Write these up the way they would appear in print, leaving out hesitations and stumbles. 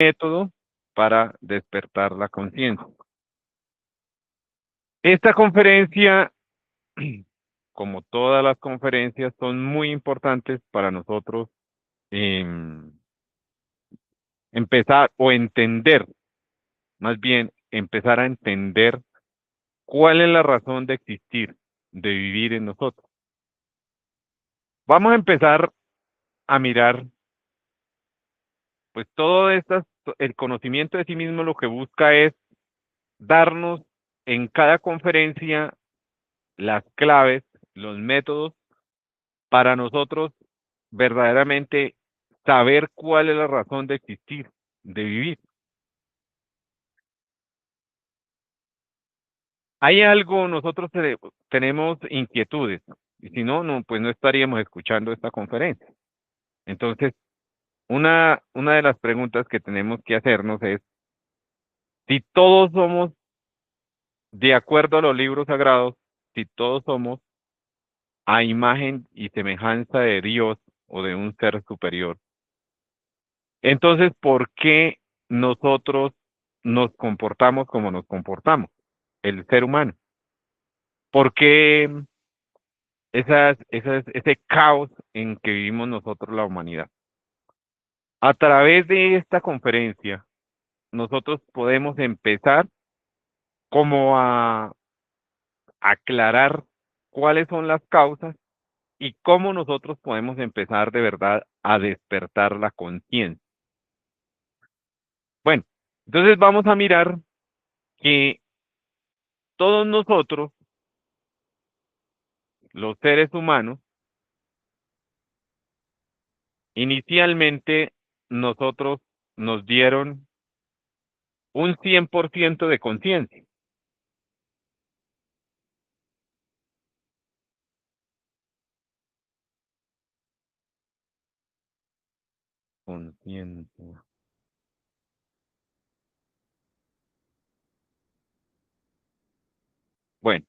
método para despertar la conciencia. Esta conferencia, como todas las conferencias, son muy importantes para nosotros empezar o entender, más bien empezar a entender cuál es la razón de existir, de vivir en nosotros. Vamos a empezar a mirar, pues todo esto, el conocimiento de sí mismo lo que busca es darnos en cada conferencia las claves, los métodos para nosotros verdaderamente saber cuál es la razón de existir, de vivir. Hay algo, nosotros tenemos inquietudes, y si no, no, pues no estaríamos escuchando esta conferencia. Entonces, una de las preguntas que tenemos que hacernos es, si todos somos, de acuerdo a los libros sagrados, si todos somos a imagen y semejanza de Dios o de un ser superior, entonces, ¿por qué nosotros nos comportamos como nos comportamos, el ser humano? ¿Por qué ese caos en que vivimos nosotros la humanidad? A través de esta conferencia, nosotros podemos empezar como a aclarar cuáles son las causas y cómo nosotros podemos empezar de verdad a despertar la conciencia. Bueno, entonces vamos a mirar que todos nosotros, los seres humanos, inicialmente nosotros nos dieron un 100% de conciencia. Conciencia. Bueno,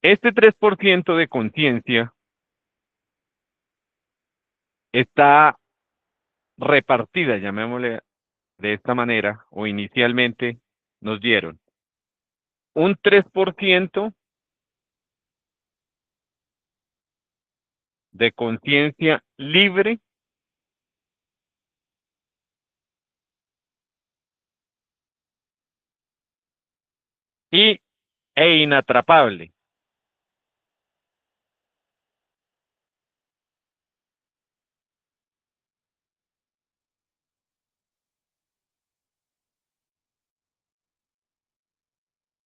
este 3% de conciencia está repartida, llamémosle de esta manera, o inicialmente nos dieron un 3% de conciencia libre y, e inatrapable.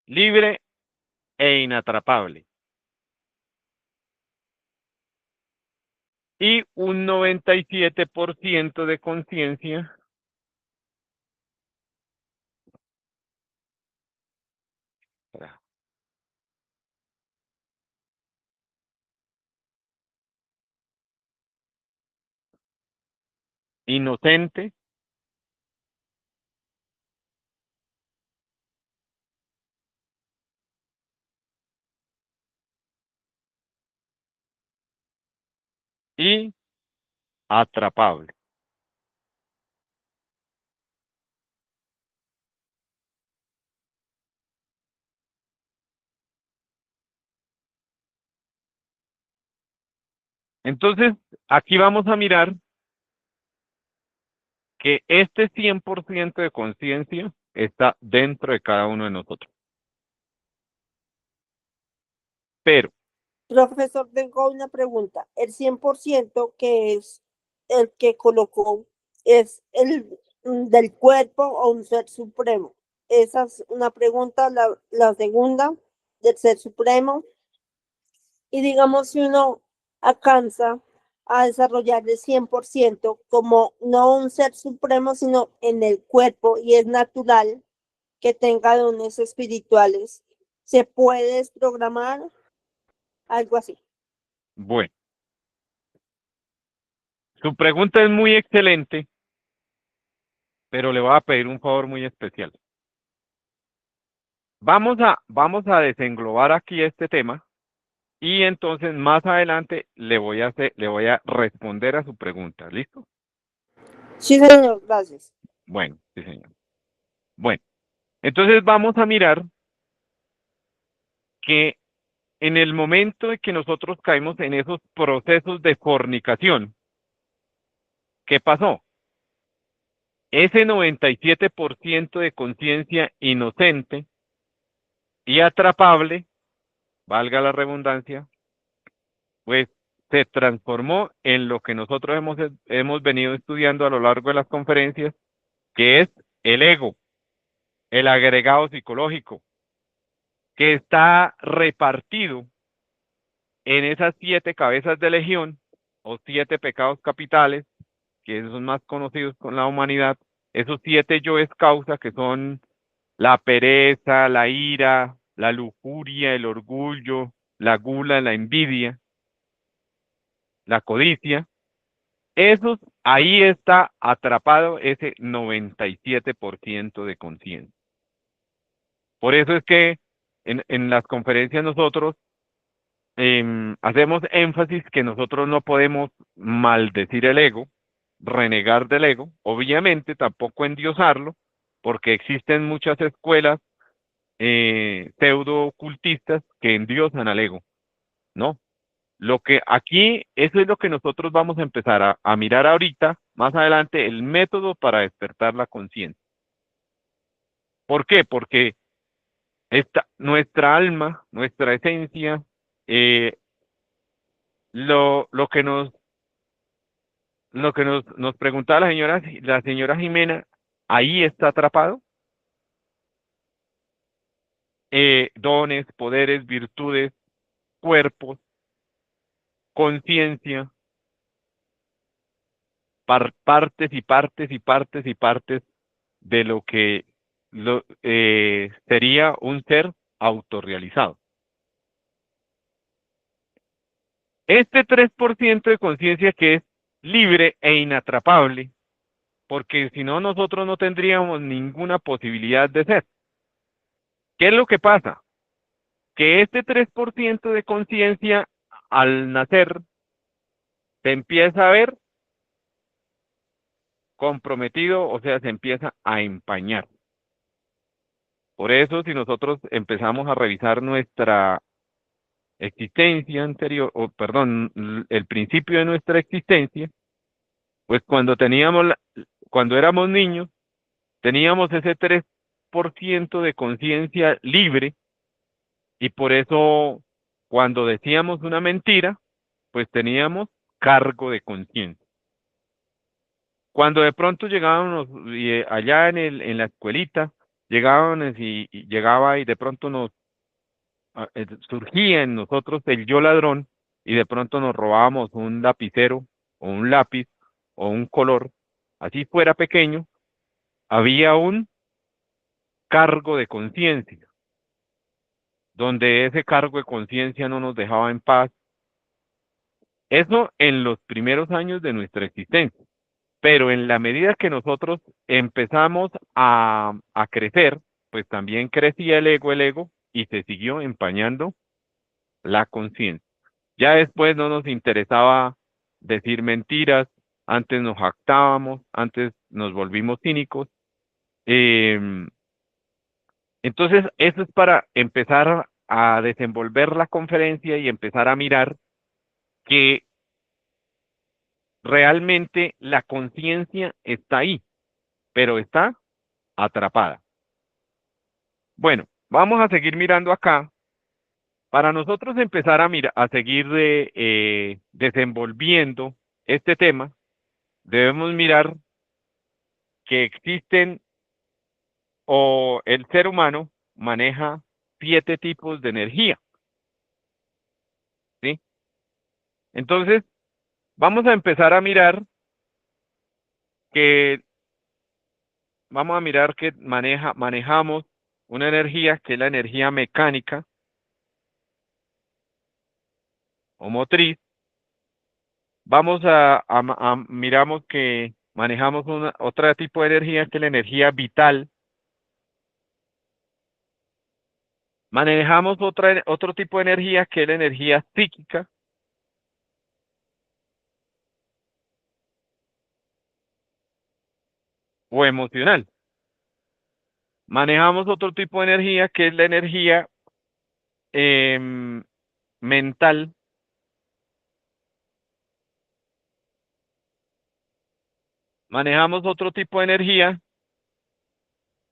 Libre e inatrapable. Y un 97% de conciencia inocente y atrapable. Entonces, aquí vamos a mirar que este 100% de conciencia está dentro de cada uno de nosotros. Pero, Profesor, tengo una pregunta. El 100% que es el que colocó es el del cuerpo o un ser supremo. Esa es una pregunta. La segunda, del ser supremo. Y digamos, si uno alcanza a desarrollar el 100% como no un ser supremo, sino en el cuerpo, y es natural que tenga dones espirituales, ¿se puede desprogramar? Algo así. bueno, su pregunta es muy excelente, pero le voy a pedir un favor muy especial. Vamos a desenglobar aquí este tema y entonces más adelante le voy a responder a su pregunta. ¿Listo? Sí, señor, gracias. Bueno, sí, señor. Bueno, entonces vamos a mirar que en el momento en que nosotros caemos en esos procesos de fornicación, ¿qué pasó? Ese 97% de conciencia inocente y atrapable, valga la redundancia, pues se transformó en lo que nosotros hemos venido estudiando a lo largo de las conferencias, que es el ego, el agregado psicológico, que está repartido en esas 7 cabezas de legión o 7 pecados capitales, que son más conocidos con la humanidad, esos 7 yoes causa, que son la pereza, la ira, la lujuria, el orgullo, la gula, la envidia, la codicia. Esos, ahí está atrapado ese 97% de conciencia. Por eso es que en las conferencias nosotros hacemos énfasis que nosotros no podemos maldecir el ego, renegar del ego, obviamente tampoco endiosarlo, porque existen muchas escuelas pseudo ocultistas que endiosan al ego, ¿no? Lo que aquí, eso es lo que nosotros vamos a empezar a mirar ahorita, más adelante, el método para despertar la conciencia. ¿Por qué? Porque nuestra alma, nuestra esencia, eh, lo que nos preguntaba la señora Jimena, ahí está atrapado, dones, poderes, virtudes, cuerpos, conciencia, partes y partes y partes y partes de lo que sería un ser autorrealizado. Este 3% de conciencia que es libre e inatrapable, porque si no nosotros no tendríamos ninguna posibilidad de ser. ¿Qué es lo que pasa? Que este 3% de conciencia al nacer se empieza a ver comprometido, o sea, se empieza a empañar. Por eso, si nosotros empezamos a revisar nuestra existencia anterior, o perdón, el principio de nuestra existencia, pues cuando éramos niños, teníamos ese 3% de conciencia libre y por eso cuando decíamos una mentira, pues teníamos cargo de conciencia. Cuando de pronto llegábamos allá en la escuelita, llegábamos y llegaba y de pronto surgía en nosotros el yo ladrón y de pronto nos robábamos un lapicero o un lápiz o un color, así fuera pequeño, había un cargo de conciencia, donde ese cargo de conciencia no nos dejaba en paz. Eso en los primeros años de nuestra existencia. Pero en la medida que nosotros empezamos a crecer, pues también crecía el ego, y se siguió empañando la conciencia. Ya después no nos interesaba decir mentiras, antes nos jactábamos, antes nos volvimos cínicos. em, entonces, eso es para empezar a desenvolver la conferencia y empezar a mirar que realmente la conciencia está ahí, pero está atrapada. Bueno, vamos a seguir mirando acá. Para nosotros empezar a seguir desenvolviendo este tema, debemos mirar que existen o el ser humano maneja 7 tipos de energía, ¿sí? Entonces, vamos a empezar a mirar que, manejamos una energía que es la energía mecánica o motriz. Miramos que manejamos otra tipo de energía que es la energía vital. Manejamos otro tipo de energía que es la energía psíquica. o emocional. Manejamos otro tipo de energía que es la energía mental. Manejamos otro tipo de energía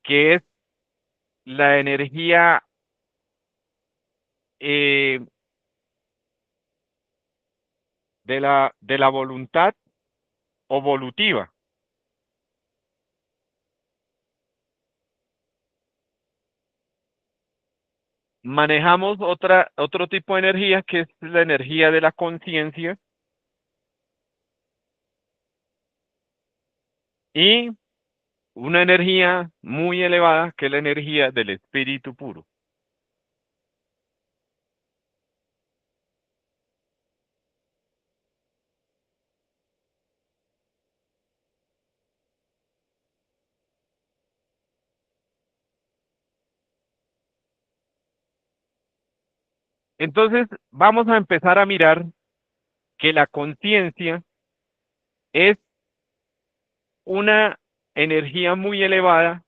que es la energía eh, de la voluntad o volutiva. Manejamos otro tipo de energía que es la energía de la conciencia y una energía muy elevada que es la energía del espíritu puro. Entonces, vamos a empezar a mirar que la conciencia es una energía muy elevada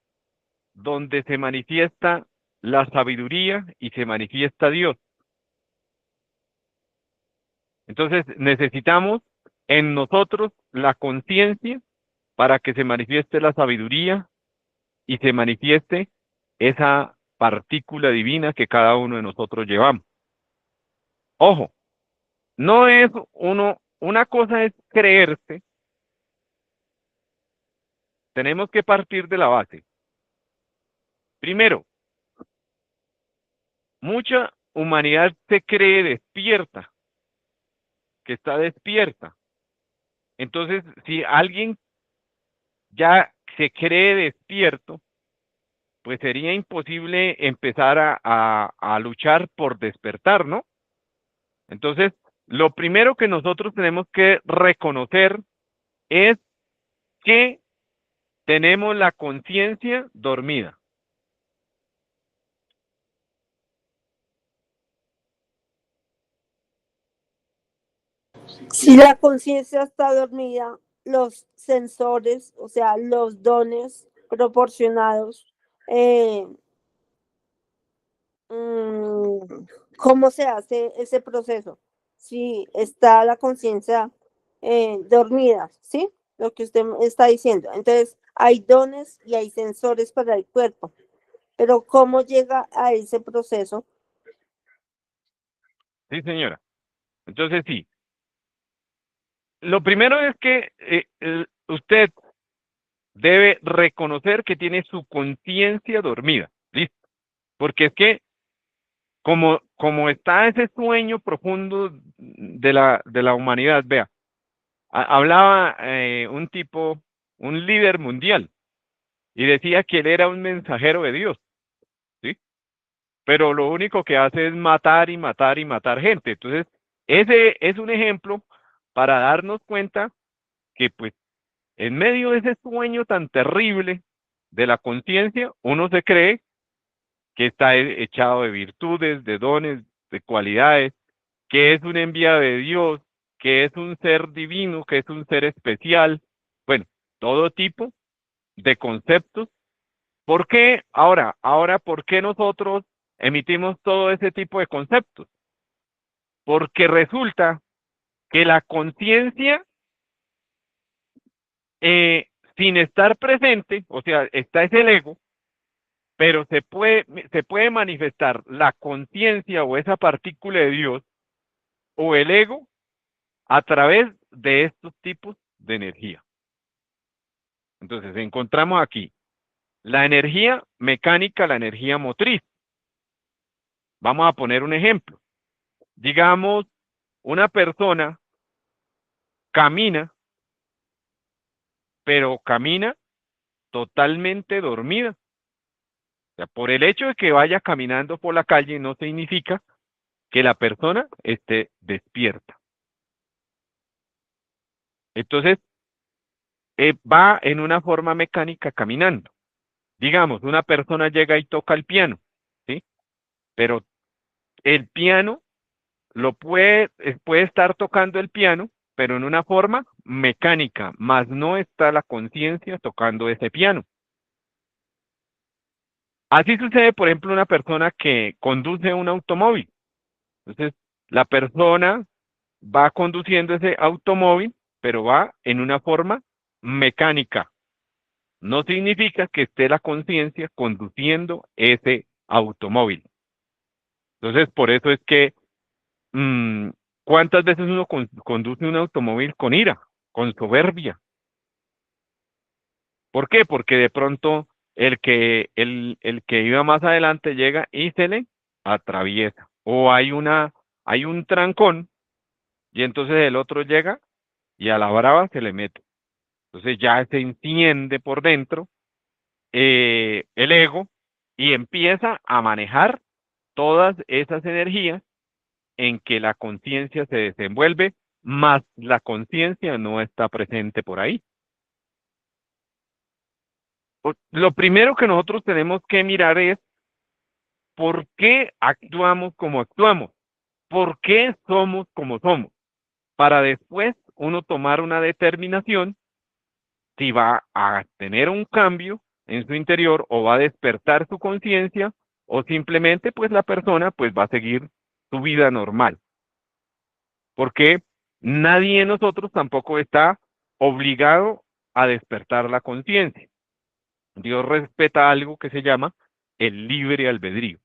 donde se manifiesta la sabiduría y se manifiesta Dios. Entonces, necesitamos en nosotros la conciencia para que se manifieste la sabiduría y se manifieste esa partícula divina que cada uno de nosotros llevamos. Ojo, no es una cosa es creerse, tenemos que partir de la base. Primero, mucha humanidad se cree despierta, que está despierta. Entonces, si alguien ya se cree despierto, pues sería imposible empezar a luchar por despertar, ¿no? Entonces, lo primero que nosotros tenemos que reconocer es que tenemos la conciencia dormida. Si la conciencia está dormida, los sensores, o sea, los dones proporcionados, eh, ¿cómo se hace ese proceso? Si está la conciencia dormida, ¿sí? Lo que usted está diciendo. Entonces, hay dones y hay sensores para el cuerpo, pero ¿cómo llega a ese proceso? Sí, señora. Entonces, sí. Lo primero es que usted debe reconocer que tiene su conciencia dormida. ¿Listo? Porque es que como está ese sueño profundo de la humanidad, vea, hablaba un tipo, un líder mundial, y decía que él era un mensajero de Dios, ¿sí? Pero lo único que hace es matar y matar y matar gente. Entonces, ese es un ejemplo para darnos cuenta que pues en medio de ese sueño tan terrible de la conciencia, uno se cree que está echado de virtudes, de dones, de cualidades, que es un enviado de Dios, que es un ser divino, que es un ser especial, bueno, todo tipo de conceptos. ¿Por qué ahora, por qué nosotros emitimos todo ese tipo de conceptos? Porque resulta que la conciencia, sin estar presente, o sea, está ese el ego, pero se puede manifestar la conciencia o esa partícula de Dios o el ego a través de estos tipos de energía. Entonces, encontramos aquí la energía mecánica, la energía motriz. Vamos a poner un ejemplo. Digamos, una persona camina, pero camina totalmente dormida. O sea, por el hecho de que vaya caminando por la calle no significa que la persona esté despierta. Entonces, va en una forma mecánica caminando. Digamos, una persona llega y toca el piano, ¿sí? Pero el piano puede estar tocando el piano, pero en una forma mecánica, más no está la conciencia tocando ese piano. Así sucede, por ejemplo, una persona que conduce un automóvil. Entonces, la persona va conduciendo ese automóvil, pero va en una forma mecánica. No significa que esté la conciencia conduciendo ese automóvil. Entonces, por eso es que, ¿cuántas veces uno conduce un automóvil con ira, con soberbia? ¿Por qué? Porque de pronto el que iba más adelante llega y se le atraviesa. O hay un trancón y entonces el otro llega y a la brava se le mete. Entonces ya se enciende por dentro el ego y empieza a manejar todas esas energías en que la conciencia se desenvuelve, más la conciencia no está presente por ahí. Lo primero que nosotros tenemos que mirar es por qué actuamos como actuamos, por qué somos como somos, para después uno tomar una determinación si va a tener un cambio en su interior o va a despertar su conciencia o simplemente pues la persona pues va a seguir su vida normal. Porque nadie de nosotros tampoco está obligado a despertar la conciencia. Dios respeta algo que se llama el libre albedrío.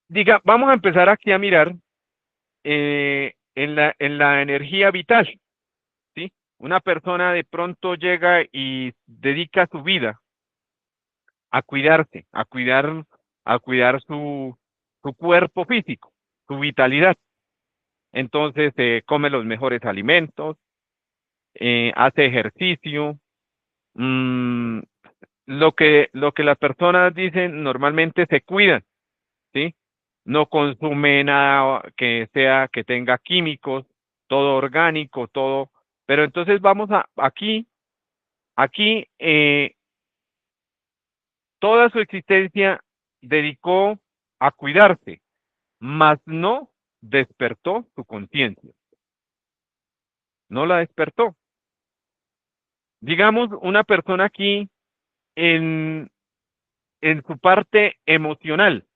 Diga, vamos a empezar aquí a mirar en la energía vital, ¿sí? Una persona de pronto llega y dedica su vida a cuidarse, a cuidar su cuerpo físico, su vitalidad. Entonces come los mejores alimentos, hace ejercicio, mm, lo que las personas dicen normalmente se cuidan, ¿sí? No consume nada que sea, que tenga químicos, todo orgánico, todo. Pero entonces vamos a, aquí, toda su existencia dedicó a cuidarse, mas no despertó su conciencia, no la despertó. Digamos, una persona aquí en, en su parte emocional,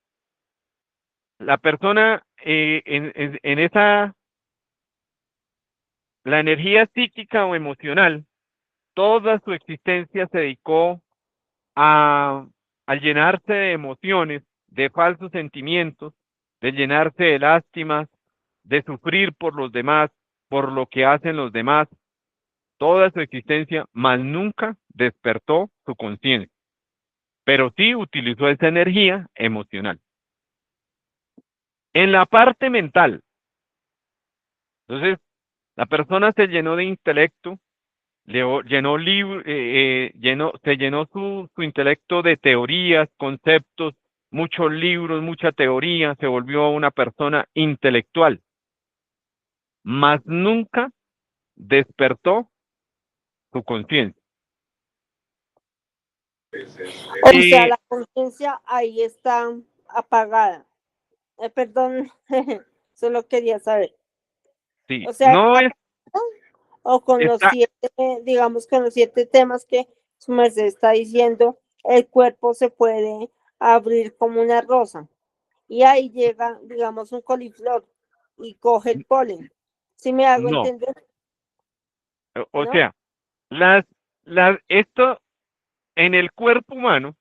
la persona en esa, la energía psíquica o emocional, toda su existencia se dedicó a, a llenarse de emociones, de falsos sentimientos, de llenarse de lástimas, de sufrir por los demás, por lo que hacen los demás, toda su existencia, mas nunca despertó su conciencia, pero sí utilizó esa energía emocional. En la parte mental, entonces, la persona se llenó de intelecto, se llenó su intelecto de teorías, conceptos, muchos libros, mucha teoría, se volvió una persona intelectual, mas nunca despertó su conciencia. O sea, la conciencia ahí está apagada. Perdón, solo quería saber. Sí, O sea, no está es, apagada o con los está, 7, digamos, con los 7 temas que su merced está diciendo, el cuerpo se puede abrir como una rosa. Y ahí llega, digamos, un coliflor y coge el polen. ¿Sí me hago no, entender? o ¿No? sea, esto en el cuerpo humano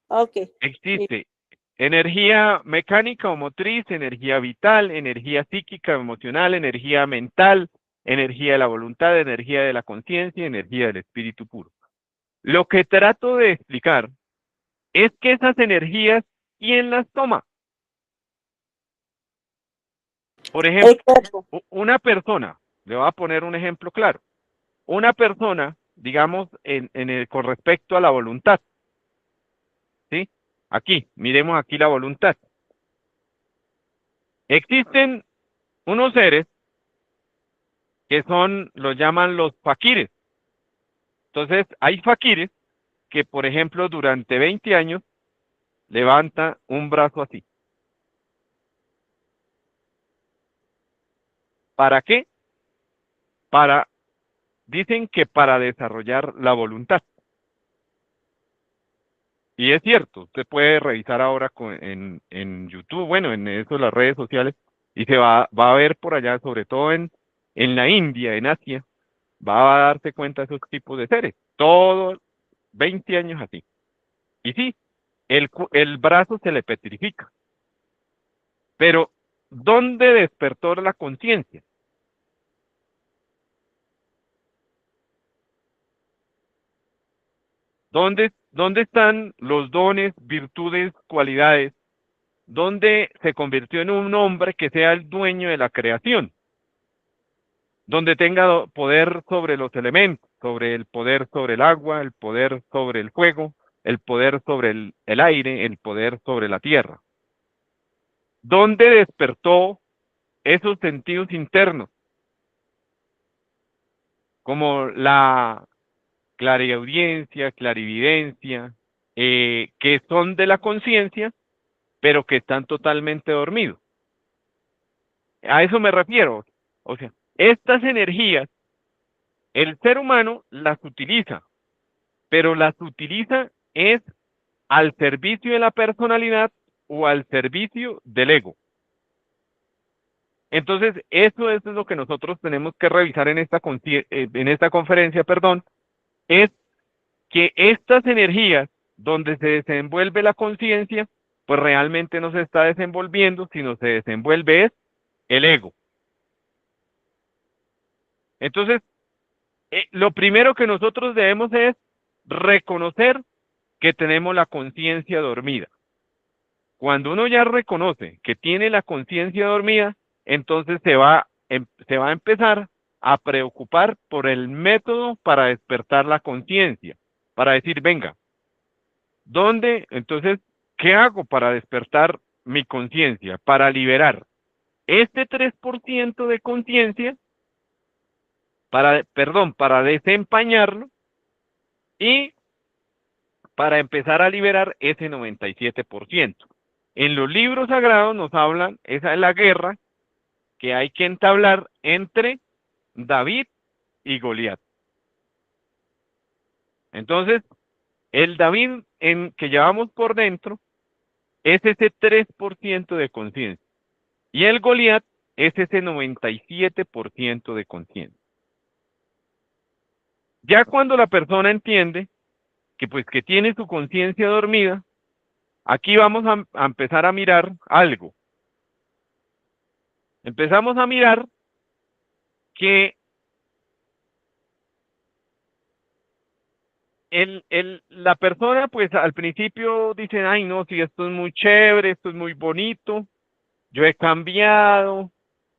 Ok. existe energía mecánica o motriz, energía vital, energía psíquica, emocional, energía mental, energía de la voluntad, energía de la conciencia, energía del espíritu puro. Lo que trato de explicar es que esas energías, ¿quién las toma? Por El ejemplo, cuerpo. una persona, le voy a poner un ejemplo claro, una persona, digamos, con respecto a la voluntad, ¿sí? Aquí, miremos aquí la voluntad. Existen unos seres que son, los llaman los faquires. Entonces, hay faquires que, por ejemplo, durante 20 años levanta un brazo así. ¿Para qué? Para, dicen que para desarrollar la voluntad. Y es cierto, usted puede revisar ahora en YouTube, bueno, en eso, las redes sociales, y va a ver por allá, sobre todo en la India, en Asia, va a darse cuenta de esos tipos de seres. Todos 20 años así. Y sí, el brazo se le petrifica. Pero, ¿dónde despertó la conciencia? ¿Dónde están los dones, virtudes, cualidades? ¿Dónde se convirtió en un hombre que sea el dueño de la creación? Donde tenga poder sobre los elementos, sobre el poder sobre el agua, el poder sobre el fuego, el poder sobre el aire, el poder sobre la tierra. ¿Dónde despertó esos sentidos internos? Como la clariaudiencia, clarividencia, que son de la conciencia, pero que están totalmente dormidos. A eso me refiero. O sea, estas energías, el ser humano las utiliza, pero las utiliza es al servicio de la personalidad o al servicio del ego. Entonces, eso es lo que nosotros tenemos que revisar en esta conferencia, perdón, es que estas energías donde se desenvuelve la conciencia, pues realmente no se está desenvolviendo, sino se desenvuelve es el ego. Entonces, lo primero que nosotros debemos es reconocer que tenemos la conciencia dormida. Cuando uno ya reconoce que tiene la conciencia dormida, entonces se va a empezar a preocupar por el método para despertar la conciencia, para decir, venga, ¿dónde? Entonces, ¿qué hago para despertar mi conciencia, para liberar este 3% de conciencia, para desempañarlo y para empezar a liberar ese 97%? En los libros sagrados nos hablan, esa es la guerra que hay que entablar entre David y Goliat. Entonces, el David que llevamos por dentro es ese 3% de conciencia y el Goliat es ese 97% de conciencia. Ya cuando la persona entiende que pues que tiene su conciencia dormida, aquí vamos a empezar a mirar algo. Empezamos a mirar que la persona, pues al principio dicen, ay, no, sí, esto es muy chévere, esto es muy bonito, yo he cambiado,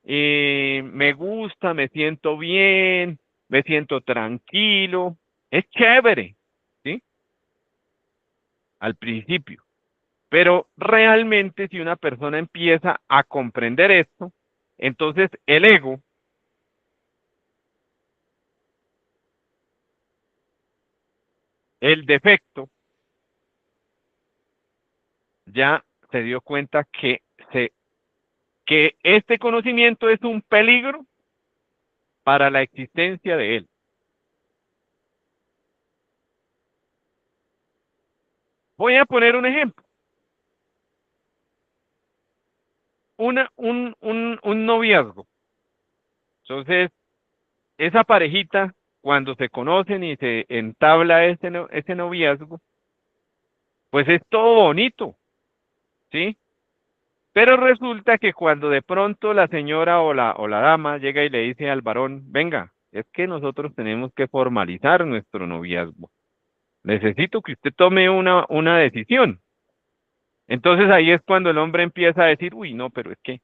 me gusta, me siento bien, me siento tranquilo, es chévere, ¿sí? Al principio. Pero realmente si una persona empieza a comprender esto, entonces el ego, el defecto, ya se dio cuenta que este conocimiento es un peligro para la existencia de él. Voy a poner un ejemplo. Un noviazgo. Entonces, esa parejita, cuando se conocen y se entabla ese noviazgo, pues es todo bonito, ¿sí? Pero resulta que cuando de pronto la señora o la dama llega y le dice al varón, venga, es que nosotros tenemos que formalizar nuestro noviazgo. Necesito que usted tome una decisión. Entonces ahí es cuando el hombre empieza a decir, uy, no, pero es que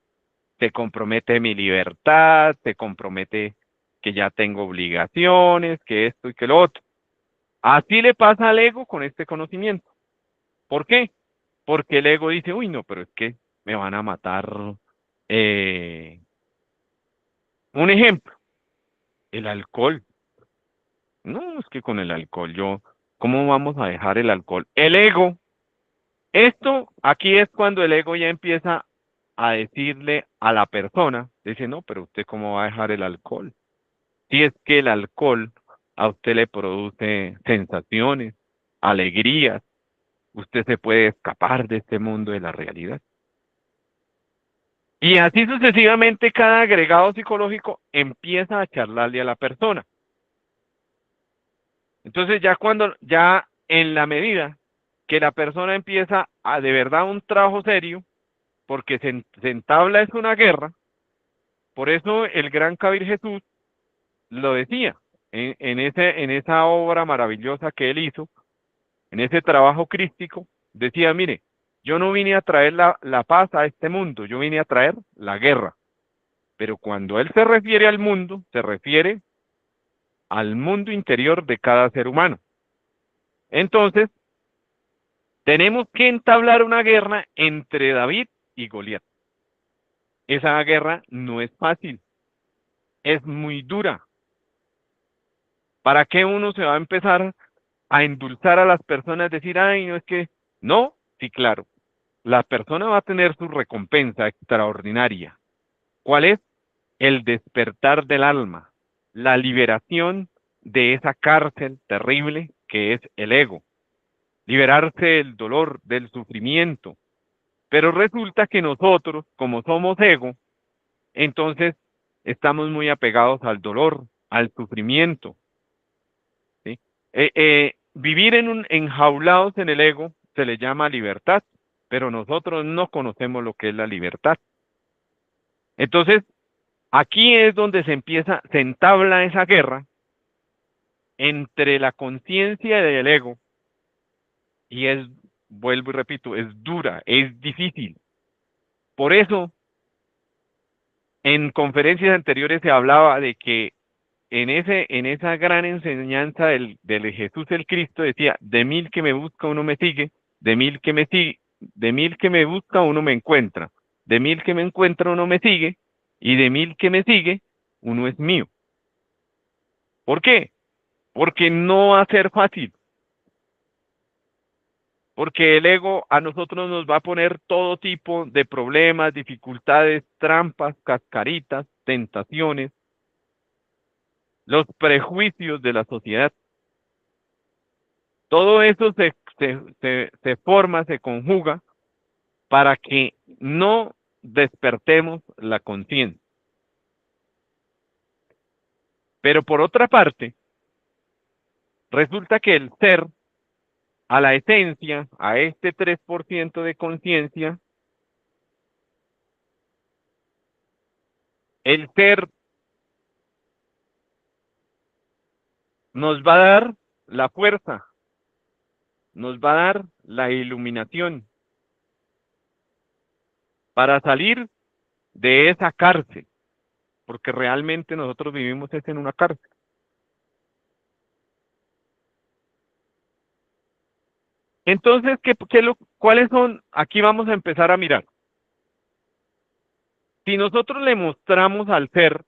se compromete mi libertad, se compromete que ya tengo obligaciones, que esto y que lo otro. Así le pasa al ego con este conocimiento. ¿Por qué? Porque el ego dice, uy, no, pero es que me van a matar. eh, un ejemplo, el alcohol. No, es que con el alcohol ¿cómo vamos a dejar el alcohol? El ego, esto aquí es cuando el ego ya empieza a decirle a la persona, dice, no, pero usted cómo va a dejar el alcohol. Si es que el alcohol a usted le produce sensaciones, alegrías, usted se puede escapar de este mundo de la realidad. Y así sucesivamente cada agregado psicológico empieza a charlarle a la persona. Entonces ya en la medida que la persona empieza a de verdad un trabajo serio, porque se entabla es una guerra, por eso el gran Kabir Jesús lo decía en esa obra maravillosa que él hizo, en ese trabajo crístico, decía, mire, yo no vine a traer la paz a este mundo, yo vine a traer la guerra. Pero cuando él se refiere al mundo, se refiere al mundo interior de cada ser humano. Entonces, tenemos que entablar una guerra entre David y Goliat. Esa guerra no es fácil, es muy dura. ¿Para qué uno se va a empezar a endulzar a las personas, decir, ay, no es que, no, sí, claro, la persona va a tener su recompensa extraordinaria. ¿Cuál es? El despertar del alma, la liberación de esa cárcel terrible que es el ego, liberarse del dolor, del sufrimiento. Pero resulta que nosotros, como somos ego, entonces estamos muy apegados al dolor, al sufrimiento, ¿sí? Vivir enjaulados en el ego se le llama libertad, pero nosotros no conocemos lo que es la libertad. Entonces, aquí es donde se entabla esa guerra entre la conciencia y el ego, y vuelvo y repito, es dura, es difícil. Por eso, en conferencias anteriores se hablaba de que en esa gran enseñanza del Jesús el Cristo decía, de mil que me busca uno me sigue, de mil que me busca uno me encuentra, de mil que me encuentra uno me sigue, y de mil que me sigue, uno es mío. ¿Por qué? Porque no va a ser fácil, porque el ego a nosotros nos va a poner todo tipo de problemas, dificultades, trampas, cascaritas, tentaciones, los prejuicios de la sociedad. Todo eso se forma, se conjuga para que no despertemos la conciencia. Pero por otra parte, resulta que el ser, a la esencia, a este 3% de conciencia, el ser nos va a dar la fuerza, nos va a dar la iluminación para salir de esa cárcel, porque realmente nosotros vivimos es en una cárcel. Entonces, ¿cuáles son? Aquí vamos a empezar a mirar. Si nosotros le mostramos al ser,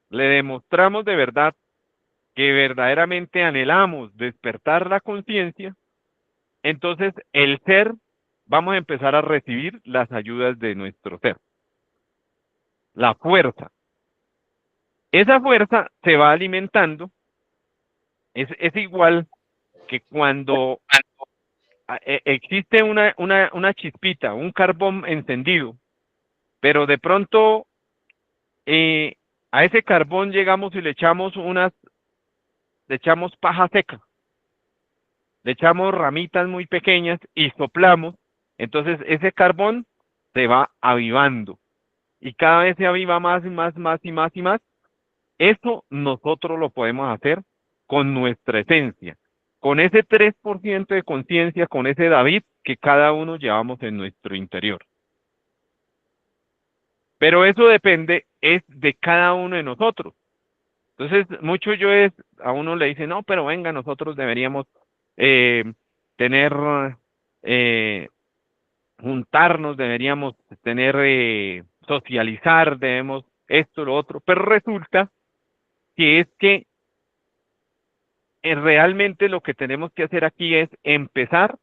le demostramos de verdad que verdaderamente anhelamos despertar la conciencia, entonces el ser, vamos a empezar a recibir las ayudas de nuestro ser, la fuerza. Esa fuerza se va alimentando, es igual que cuando existe una chispita, un carbón encendido, pero de pronto eh, a ese carbón llegamos y le echamos paja seca, le echamos ramitas muy pequeñas y soplamos, entonces ese carbón se va avivando y cada vez se aviva más y más, más y más y más. Eso nosotros lo podemos hacer con nuestra esencia, con ese 3% de conciencia, con ese David que cada uno llevamos en nuestro interior. Pero eso depende, es de cada uno de nosotros. Entonces, a uno le dicen, no, pero venga, nosotros deberíamos eh, tener, eh, juntarnos, deberíamos tener, socializar, debemos esto, lo otro, pero resulta que es que realmente lo que tenemos que hacer aquí es empezar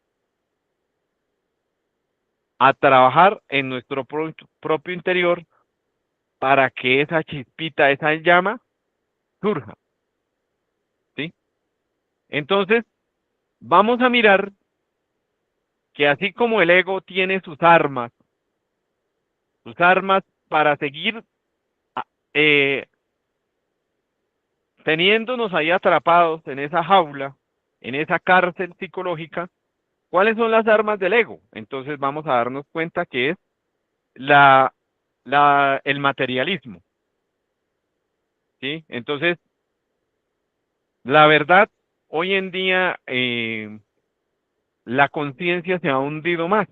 a trabajar en nuestro propio interior para que esa chispita, esa llama, surja, ¿sí? Entonces, vamos a mirar que así como el ego tiene sus armas para seguir a- eh, teniéndonos ahí atrapados en esa jaula, en esa cárcel psicológica, ¿cuáles son las armas del ego? Entonces vamos a darnos cuenta que es la, el materialismo, ¿sí? Entonces, la verdad, hoy en día la conciencia se ha hundido más,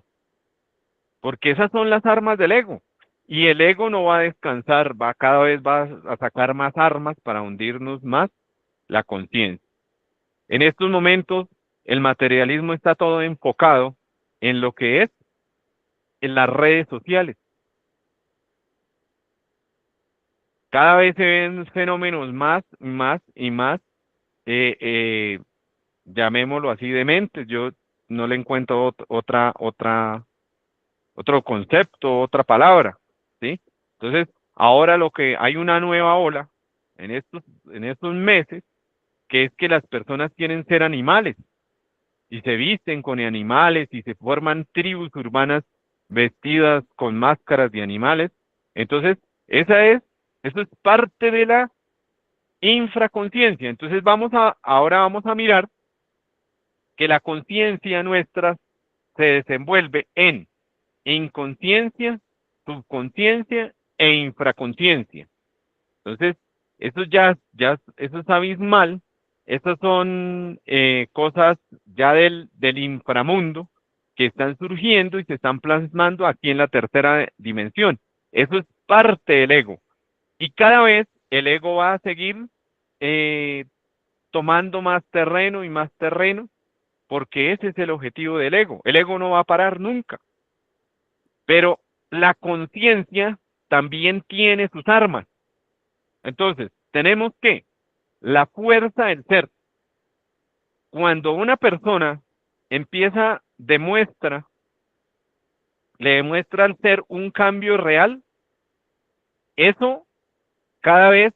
porque esas son las armas del ego. Y el ego no va a descansar, va cada vez va a sacar más armas para hundirnos más la conciencia. En estos momentos, el materialismo está todo enfocado en lo que es en las redes sociales. Cada vez se ven fenómenos más y más, eh, eh, llamémoslo así, dementes. Yo no le encuentro otro concepto, otra palabra, ¿sí? Entonces, ahora lo que hay una nueva ola en estos meses, que es que las personas quieren ser animales y se visten con animales y se forman tribus urbanas vestidas con máscaras de animales. Entonces, eso es parte de la infraconciencia. Entonces, ahora vamos a mirar que la conciencia nuestra se desenvuelve en inconsciencia, subconsciencia e infraconciencia. Entonces, eso es abismal. Estas son cosas ya del inframundo que están surgiendo y se están plasmando aquí en la tercera dimensión. Eso es parte del ego. Y cada vez el ego va a seguir eh, tomando más terreno y más terreno, porque ese es el objetivo del ego. El ego no va a parar nunca. Pero la conciencia también tiene sus armas. Entonces, tenemos que la fuerza del ser. Cuando una persona le demuestra al ser un cambio real, eso cada vez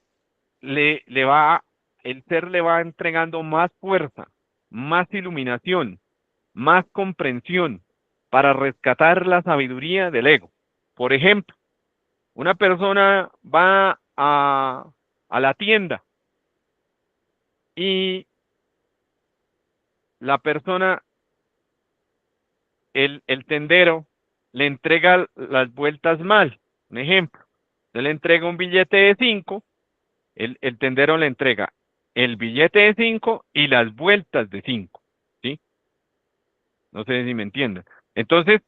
le va, el ser le va entregando más fuerza, más iluminación, más comprensión para rescatar la sabiduría del ego. Por ejemplo, una persona va a la tienda y la persona, el tendero, le entrega las vueltas mal. Un ejemplo, usted le entrega un billete de 5, el tendero le entrega el billete de 5 y las vueltas de 5, ¿sí? No sé si me entienden. Entonces,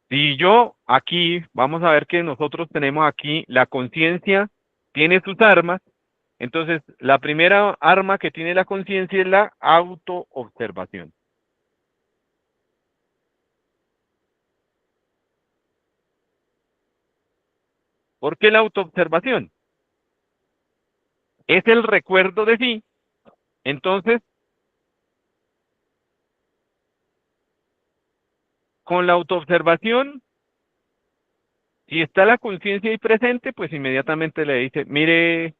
si yo aquí, vamos a ver que nosotros tenemos aquí, la conciencia tiene sus armas. Entonces, la primera arma que tiene la conciencia es la autoobservación. ¿Por qué la autoobservación? Es el recuerdo de sí. Entonces, con la autoobservación, si está la conciencia ahí presente, pues inmediatamente le dice, mire,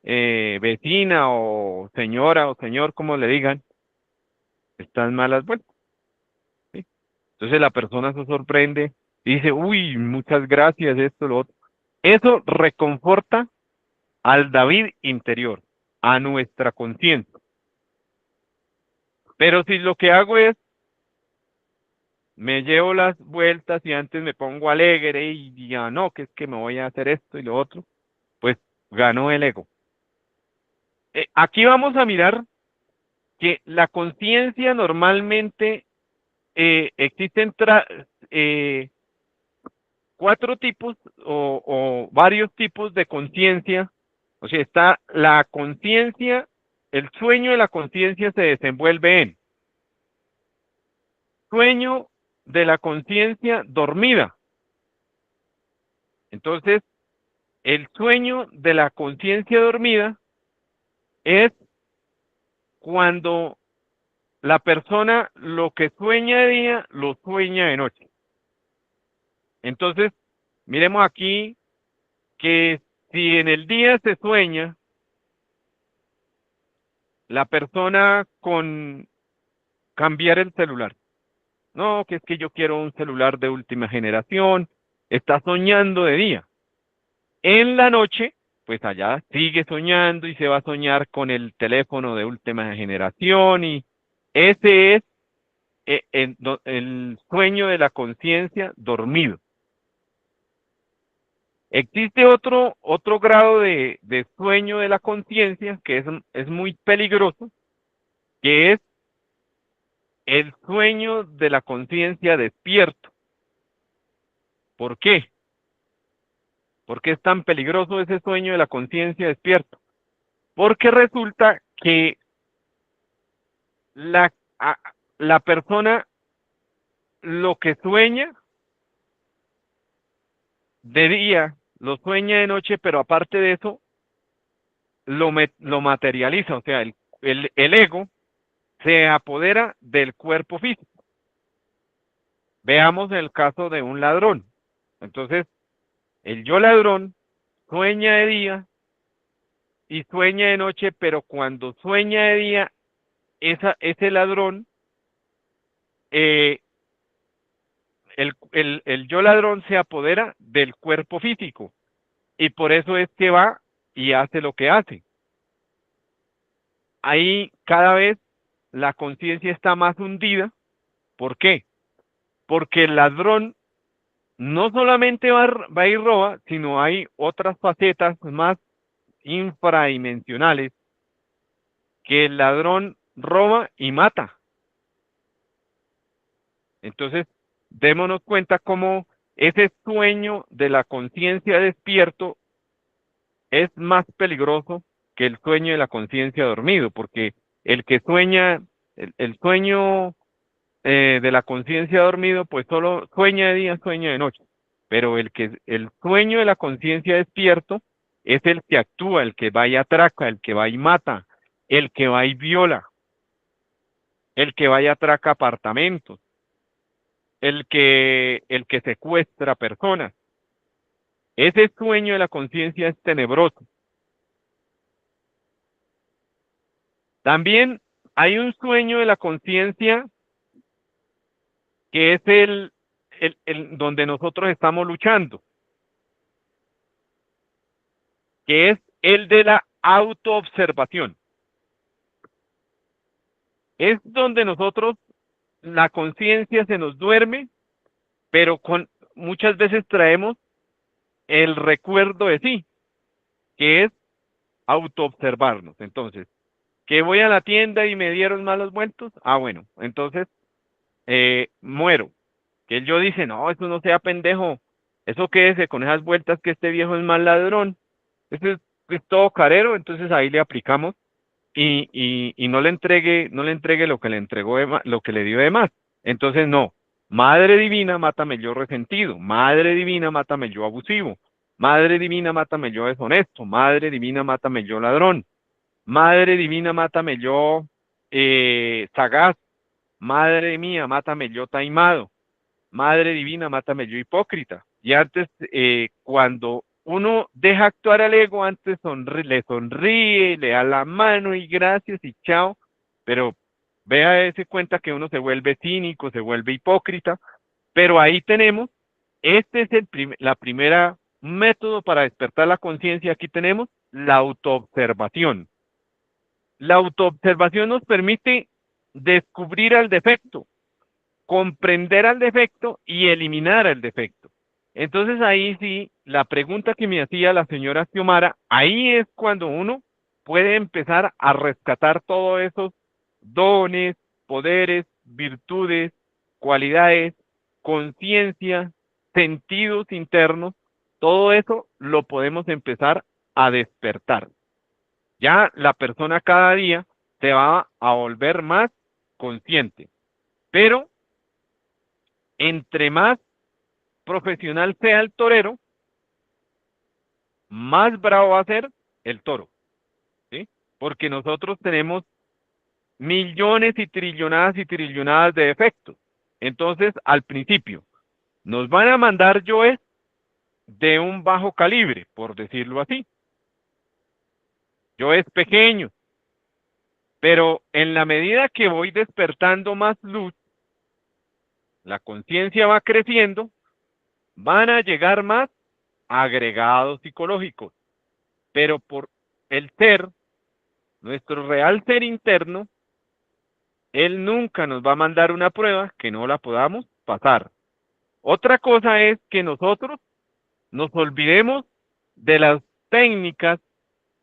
vecina o señora o señor, como le digan, están malas vueltas, ¿sí? Entonces la persona se sorprende y dice, uy, muchas gracias, esto, lo otro. Eso reconforta al David interior, a nuestra conciencia. Pero si lo que hago es, me llevo las vueltas y antes me pongo alegre y diga, no, que es que me voy a hacer esto y lo otro, pues ganó el ego. Aquí vamos a mirar que la conciencia normalmente existen eh, cuatro tipos o varios tipos de conciencia. O sea, está la conciencia, el sueño de la conciencia se desenvuelve en sueño de la conciencia dormida. Entonces, el sueño de la conciencia dormida es cuando la persona lo que sueña de día lo sueña de noche. Entonces, miremos aquí que si en el día se sueña la persona con cambiar el celular, no, que es que yo quiero un celular de última generación, está soñando de día. En la noche, pues allá sigue soñando y se va a soñar con el teléfono de última generación y ese es el sueño de la conciencia dormido. Existe otro grado de sueño de la conciencia que es muy peligroso, que es el sueño de la conciencia despierto. ¿Por qué? ¿Por qué es tan peligroso ese sueño de la conciencia despierto? Porque resulta que la, la persona lo que sueña de día, lo sueña de noche, pero aparte de eso, lo materializa, o sea, el ego se apodera del cuerpo físico. Veamos el caso de un ladrón. Entonces, el yo ladrón sueña de día y sueña de noche, pero cuando sueña de día, ese ladrón, eh, el yo ladrón se apodera del cuerpo físico y por eso es que va y hace lo que hace. Ahí cada vez la conciencia está más hundida. ¿Por qué? Porque el ladrón no solamente va y roba, sino hay otras facetas más infradimensionales que el ladrón roba y mata. Entonces, démonos cuenta cómo ese sueño de la conciencia despierto es más peligroso que el sueño de la conciencia dormido, porque el que sueña, el sueño de la conciencia dormido, pues solo sueña de día, sueña de noche. Pero el sueño de la conciencia despierto es el que actúa, el que va y atraca, el que va y mata, el que va y viola, el que va y atraca apartamentos, el que secuestra personas. Ese sueño de la conciencia es tenebroso. También hay un sueño de la conciencia que es el donde nosotros estamos luchando, que es el de la autoobservación. Es donde nosotros, la conciencia se nos duerme, pero muchas veces traemos el recuerdo de sí, que es autoobservarnos. Entonces, que voy a la tienda y me dieron malos vueltos, bueno, entonces muero. Que el yo dice, no, eso no sea pendejo, eso quédese con esas vueltas que este viejo es mal ladrón, eso es todo carero, entonces ahí le aplicamos y no le entregue lo que le entregó lo que le dio de más. Entonces no, Madre Divina, mátame yo resentido, Madre Divina, mátame yo abusivo, Madre Divina, mátame yo deshonesto, Madre Divina, mátame yo ladrón, Madre Divina, mátame yo sagaz, Madre mía, mátame yo taimado, Madre Divina, mátame yo hipócrita. Y antes, cuando uno deja actuar al ego, antes le sonríe, le da la mano y gracias y chao, pero vea ese cuenta que uno se vuelve cínico, se vuelve hipócrita, pero ahí tenemos, este es la primera método para despertar la conciencia, aquí tenemos la autoobservación. La autoobservación nos permite descubrir al defecto, comprender al defecto y eliminar el defecto. Entonces ahí sí, la pregunta que me hacía la señora Xiomara, ahí es cuando uno puede empezar a rescatar todos esos dones, poderes, virtudes, cualidades, conciencia, sentidos internos, todo eso lo podemos empezar a despertar. Ya la persona cada día se va a volver más consciente, pero entre más profesional sea el torero, más bravo va a ser el toro, ¿sí? Porque nosotros tenemos millones y trillonadas de defectos. Entonces, al principio, Nos van a mandar yoes de un bajo calibre, por decirlo así. Yoes pequeños. Pero en la medida que voy despertando más luz, la conciencia va creciendo, van a llegar más agregados psicológicos. Pero por el ser, nuestro real ser interno, él nunca nos va a mandar una prueba que no la podamos pasar. Otra cosa es que nosotros nos olvidemos de las técnicas,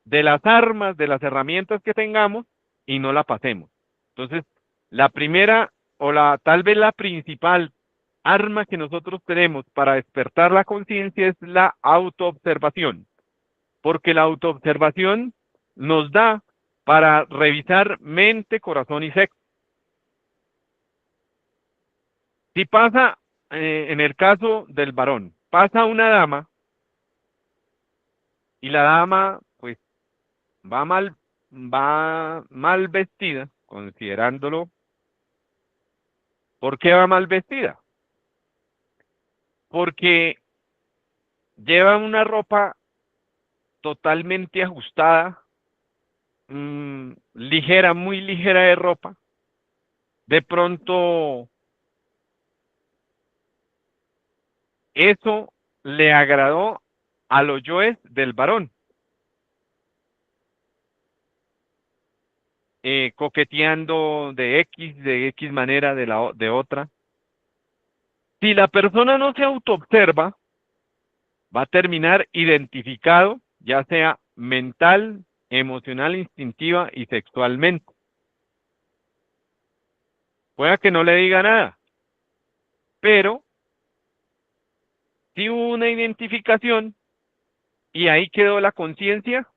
de las armas, de las herramientas que tengamos y no la pasemos. Entonces, la primera o la tal vez la principal arma que nosotros tenemos para despertar la conciencia es la autoobservación, porque la autoobservación nos da para revisar mente, corazón y sexo. Si pasa, en el caso del varón, pasa una dama y la dama pues va mal vestida, considerándolo. ¿Por qué va mal vestida? Porque lleva una ropa totalmente ajustada, ligera, muy ligera de ropa. De pronto, eso le agradó a los yoes del varón, coqueteando de X manera, de otra. Si la persona no se autoobserva, va a terminar identificado, ya sea mental, emocional, instintiva y sexualmente. Pueda que no le diga nada, pero sí hubo una identificación y ahí quedó la conciencia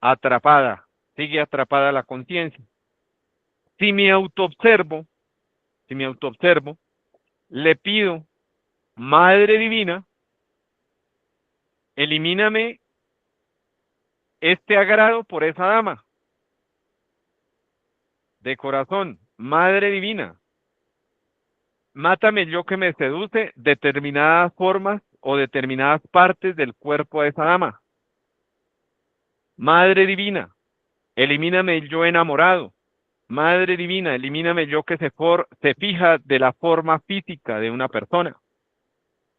atrapada, sigue atrapada la conciencia. Si me autoobservo, si me autoobservo, le pido, Madre Divina, elimíname este agrado por esa dama de corazón, Madre Divina, mátame yo que me seduce determinadas formas o determinadas partes del cuerpo de esa dama. Madre Divina, elimíname el yo enamorado. Madre Divina, elimíname el yo que se fija de la forma física de una persona.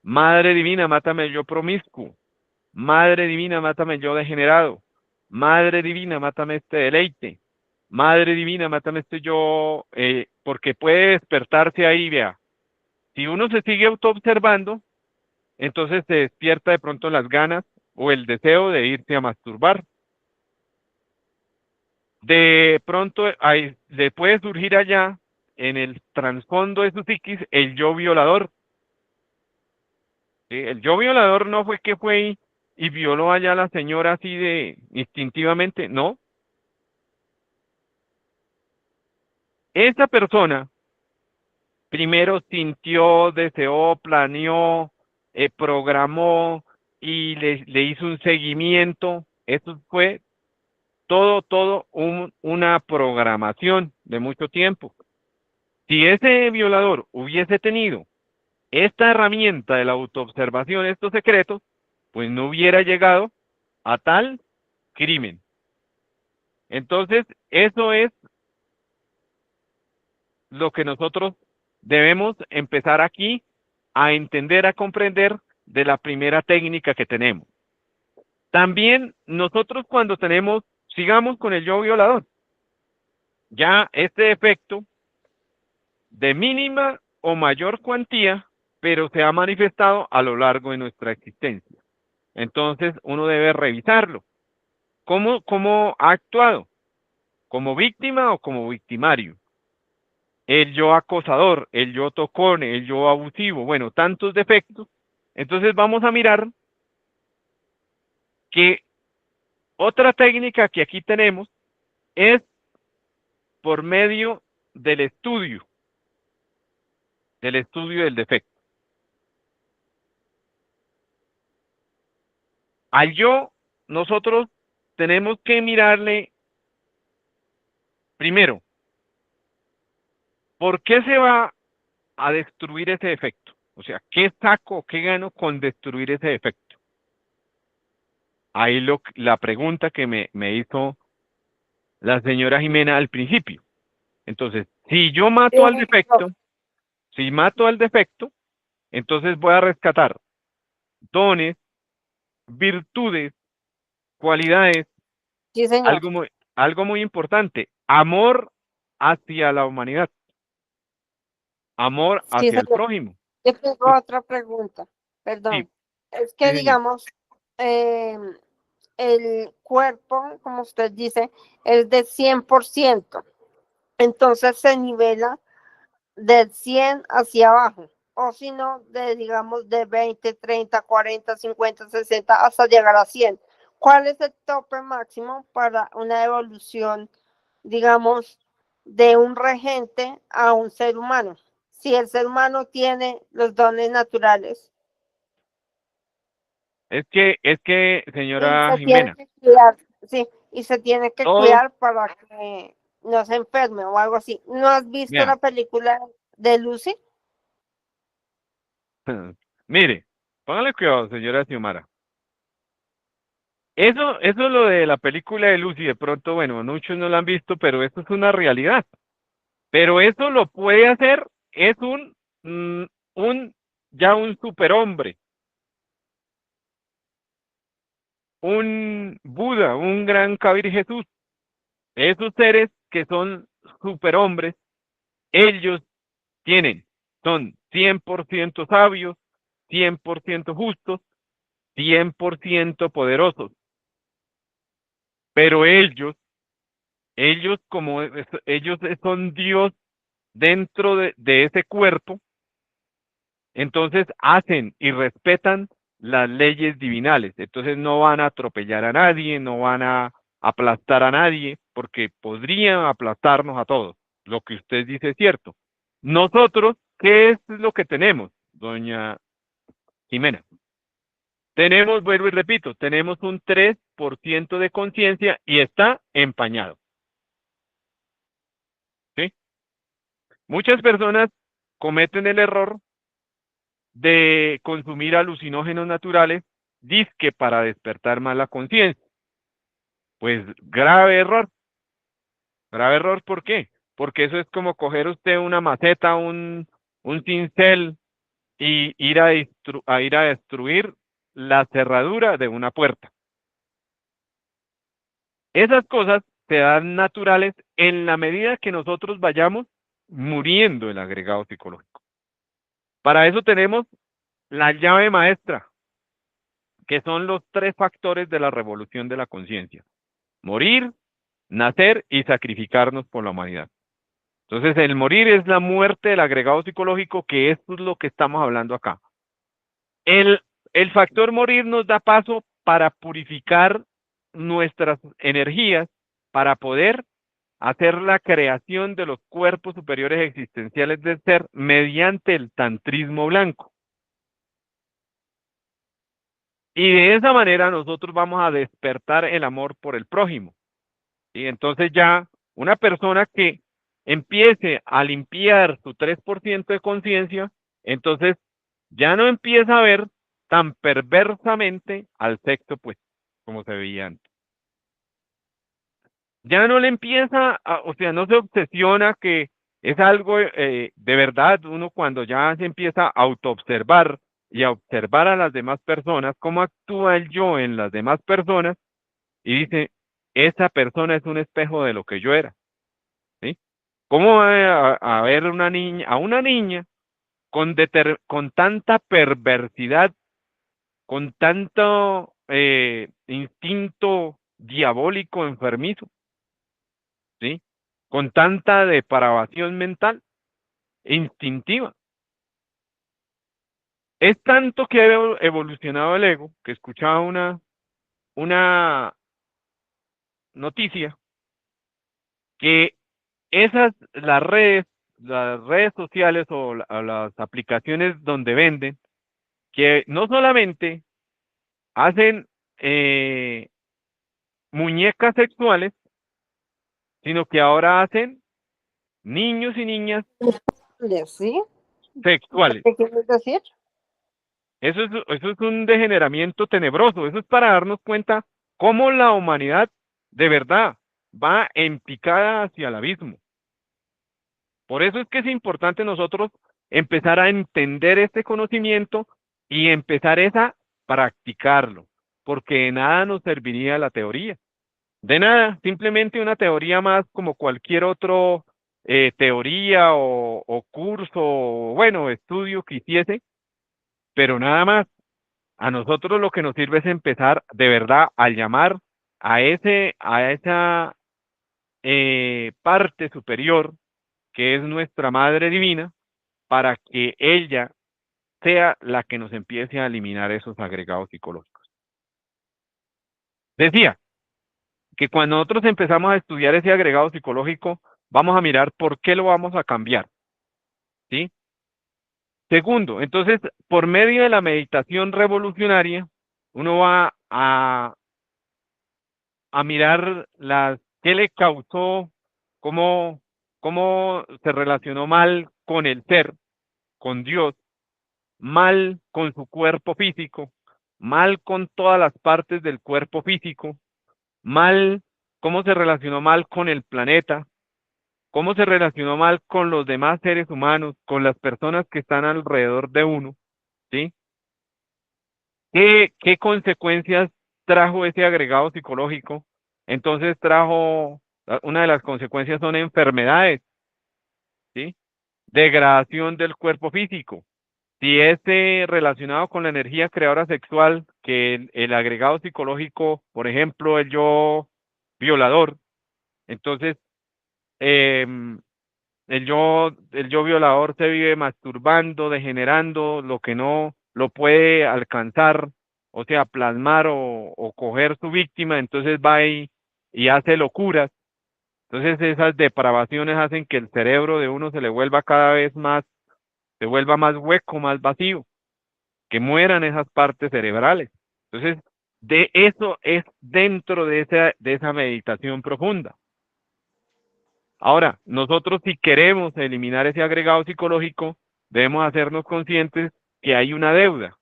Madre Divina, mátame el yo promiscuo. Madre Divina, mátame el yo degenerado. Madre Divina, mátame este deleite. Madre Divina, mátame este yo, porque puede despertarse ahí, vea. Si uno se sigue autoobservando, entonces se despierta de pronto las ganas o el deseo de irse a masturbar. De pronto ahí, le puede surgir allá, en el trasfondo de su psiquis, el yo violador. ¿Sí? El yo violador no fue que fue y violó allá a la señora así de instintivamente, no. Esa persona primero sintió, deseó, planeó, programó y le hizo un seguimiento. Eso fue todo una programación de mucho tiempo. Si ese violador hubiese tenido esta herramienta de la autoobservación, estos secretos, pues no hubiera llegado a tal crimen. Entonces, eso es lo que nosotros debemos empezar aquí a entender, a comprender de la primera técnica que tenemos. También nosotros cuando tenemos, sigamos con el yo violador, ya este efecto de mínima o mayor cuantía, pero se ha manifestado a lo largo de nuestra existencia. Entonces uno debe revisarlo. ¿Cómo ha actuado? ¿Como víctima o como victimario? El yo acosador, el yo tocón, el yo abusivo, bueno, tantos defectos. Entonces vamos a mirar que otra técnica que aquí tenemos es por medio del estudio del defecto. Al yo, nosotros tenemos que mirarle primero, ¿por qué se va a destruir ese defecto? O sea, ¿qué saco, qué gano con destruir ese defecto? Ahí la pregunta que me hizo la señora Jimena al principio. Entonces, si yo mato al defecto, si mato al defecto, entonces voy a rescatar dones, virtudes, cualidades, Sí, señor. algo muy importante, amor hacia la humanidad, amor Sí, hacia el señor. prójimo. Yo tengo otra pregunta. Sí, Perdón. Es sí, que, señor. digamos, eh, el cuerpo, como usted dice, es de 100%. Entonces se nivela de 100 hacia abajo. O si no, de, digamos, de 20, 30, 40, 50, 60 hasta llegar a 100. ¿Cuál es el tope máximo para una evolución, digamos, de un regente a un ser humano? Si el ser humano tiene los dones naturales Señora se tiene Jimena, que cuidar, sí, y se tiene que todos, cuidar para que no se enferme o algo así. ¿No has visto vea, la película de Lucy? mire, póngale cuidado, señora Xiomara. Eso es lo de la película de Lucy, de pronto, bueno, muchos no la han visto, pero eso es una realidad. Pero eso lo puede hacer, es mm, un, ya un superhombre, un Buda, un gran Kabir Jesús. Esos seres que son superhombres, ellos son 100% sabios, 100% justos, 100% poderosos. Pero ellos como ellos son Dios dentro de ese cuerpo, entonces hacen y respetan las leyes divinales. Entonces no van a atropellar a nadie, no van a aplastar a nadie, porque podrían aplastarnos a todos. Lo que usted dice es cierto. Nosotros, ¿qué es lo que tenemos, doña Jimena? Tenemos, vuelvo y repito, tenemos un 3% de conciencia y está empañado. ¿Sí? Muchas personas cometen el error de consumir alucinógenos naturales, dizque para despertar más la conciencia. Pues grave error, ¿por qué? Porque eso es como coger usted una maceta, un cincel y ir a destruir la cerradura de una puerta. Esas cosas se dan naturales en la medida que nosotros vayamos muriendo el agregado psicológico. Para eso tenemos la llave maestra, que son los 3 factores de la revolución de la conciencia: morir, nacer y sacrificarnos por la humanidad. Entonces, el morir es la muerte del agregado psicológico, que esto es lo que estamos hablando acá. El, el factor morir nos da paso para purificar nuestras energías, para poder hacer la creación de los cuerpos superiores existenciales del ser mediante el tantrismo blanco. Y de esa manera nosotros vamos a despertar el amor por el prójimo. Y entonces ya una persona que empiece a limpiar su 3% de conciencia, entonces ya no empieza a ver tan perversamente al sexo, pues, como se veía antes. Ya no le empieza, o sea, no se obsesiona, que es algo de verdad. Uno cuando ya se empieza a autoobservar y a observar a las demás personas, cómo actúa el yo en las demás personas, y dice, esa persona es un espejo de lo que yo era, ¿sí? ¿Cómo va a ver a una niña con tanta perversidad, con tanto instinto diabólico enfermizo, ¿sí? Con tanta depravación mental e instintiva? Es tanto que ha evolucionado el ego, que escuchaba una noticia, que las redes sociales o las aplicaciones donde venden, que no solamente hacen muñecas sexuales, sino que ahora hacen niños y niñas ¿Sí? sexuales. ¿Qué quieres decir? Eso es un degeneramiento tenebroso. Eso es para darnos cuenta cómo la humanidad de verdad va en picada hacia el abismo. Por eso es que es importante nosotros empezar a entender este conocimiento y empezar a practicarlo, porque de nada nos serviría la teoría. De nada, simplemente una teoría más como cualquier otro teoría o curso, o, bueno, estudio que hiciese, pero nada más. A nosotros lo que nos sirve es empezar de verdad a llamar a esa parte superior que es nuestra Madre Divina para que ella sea la que nos empiece a eliminar esos agregados psicológicos. Decía que cuando nosotros empezamos a estudiar ese agregado psicológico, vamos a mirar por qué lo vamos a cambiar, ¿sí? Segundo, entonces, por medio de la meditación revolucionaria, uno va a mirar qué le causó, cómo, cómo se relacionó mal con el ser, con Dios, mal con su cuerpo físico, mal con todas las partes del cuerpo físico, mal, cómo se relacionó mal con el planeta, cómo se relacionó mal con los demás seres humanos, con las personas que están alrededor de uno, ¿sí? ¿Qué consecuencias trajo ese agregado psicológico? Entonces trajo, una de las consecuencias son enfermedades, ¿sí? Degradación del cuerpo físico. Si es relacionado con la energía creadora sexual, que el agregado psicológico, por ejemplo, el yo violador, entonces em, el yo violador se vive masturbando, degenerando lo que no lo puede alcanzar, o sea, plasmar o coger su víctima, entonces va y hace locuras. Entonces esas depravaciones hacen que el cerebro de uno se le vuelva cada vez más, se vuelva más hueco, más vacío, que mueran esas partes cerebrales. Entonces, de eso es dentro de esa meditación profunda. Ahora, nosotros si queremos eliminar ese agregado psicológico, debemos hacernos conscientes que hay una deuda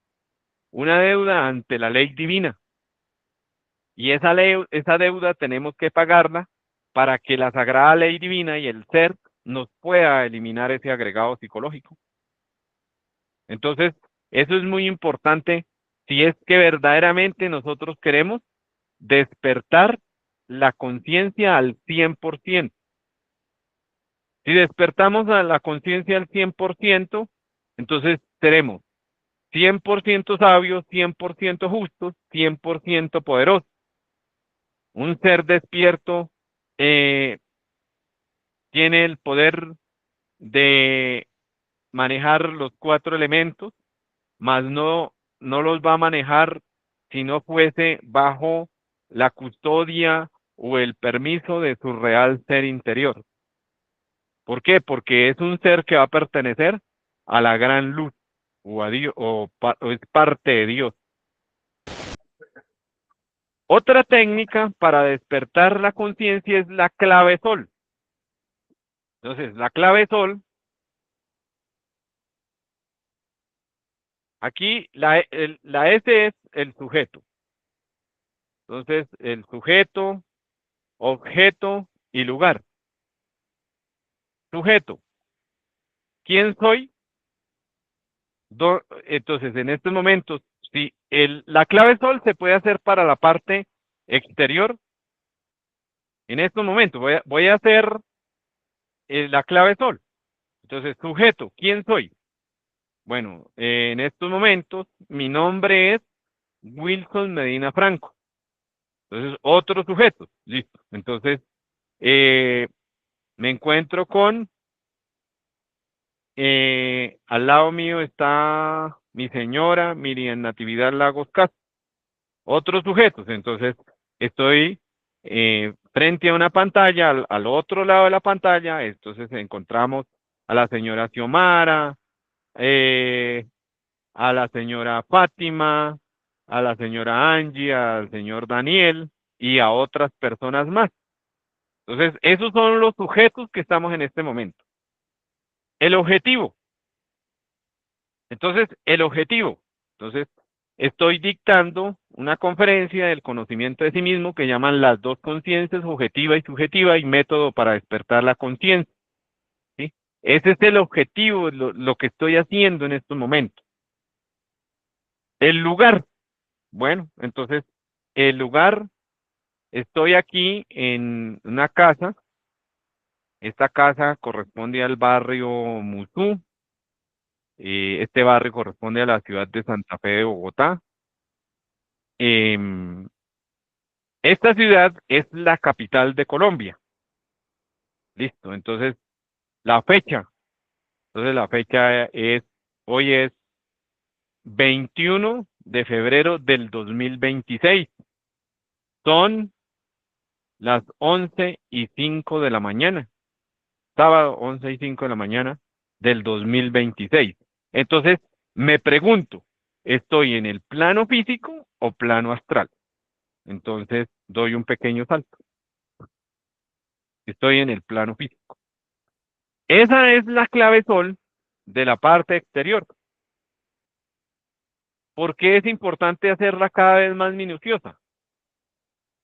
ante la ley divina. Y esa deuda tenemos que pagarla para que la sagrada ley divina y el ser nos pueda eliminar ese agregado psicológico. Entonces, eso es muy importante si es que verdaderamente nosotros queremos despertar la conciencia al 100%. Si despertamos a la conciencia al 100%, entonces seremos 100% sabios, 100% justos, 100% poderosos. Un ser despierto eh, tiene el poder de manejar los cuatro elementos, mas no los va a manejar si no fuese bajo la custodia o el permiso de su real ser interior. ¿Por qué? Porque es un ser que va a pertenecer a la gran luz o a Dios o es parte de Dios. Otra técnica para despertar la conciencia es la clave sol. Entonces, la clave sol, aquí la S es el sujeto. Entonces, el sujeto, objeto y lugar. Sujeto, ¿quién soy? Entonces, en estos momentos, si la clave sol se puede hacer para la parte exterior, en estos momentos voy a hacer la clave sol. Entonces, sujeto, ¿quién soy? Bueno, en estos momentos mi nombre es Wilson Medina Franco. Entonces, otro sujeto, listo. Entonces, eh, me encuentro con, al lado mío está mi señora Miriam Natividad Lagos Castro. Otros sujetos, entonces estoy frente a una pantalla, al otro lado de la pantalla, entonces encontramos a la señora Xiomara, eh, a la señora Fátima, a la señora Angie, al señor Daniel y a otras personas más. Entonces, esos son los sujetos que estamos en este momento. El objetivo. Entonces, el objetivo. Entonces, estoy dictando una conferencia del conocimiento de sí mismo que llaman las dos conciencias, objetiva y subjetiva, y método para despertar la conciencia. ¿Sí? Ese es el objetivo, lo que estoy haciendo en estos momentos. El lugar. Bueno, entonces, el lugar, estoy aquí en una casa. Esta casa corresponde al barrio Musú. Este barrio corresponde a la ciudad de Santa Fe de Bogotá. Em, Esta ciudad es la capital de Colombia. Listo. Entonces la fecha hoy es 21 de febrero del 2026. Son las 11:05 de la mañana. Sábado 11:05 de la mañana del 2026. Entonces, me pregunto, ¿estoy en el plano físico o plano astral? Entonces, doy un pequeño salto. Estoy en el plano físico. Esa es la clave sol de la parte exterior. ¿Por qué es importante hacerla cada vez más minuciosa?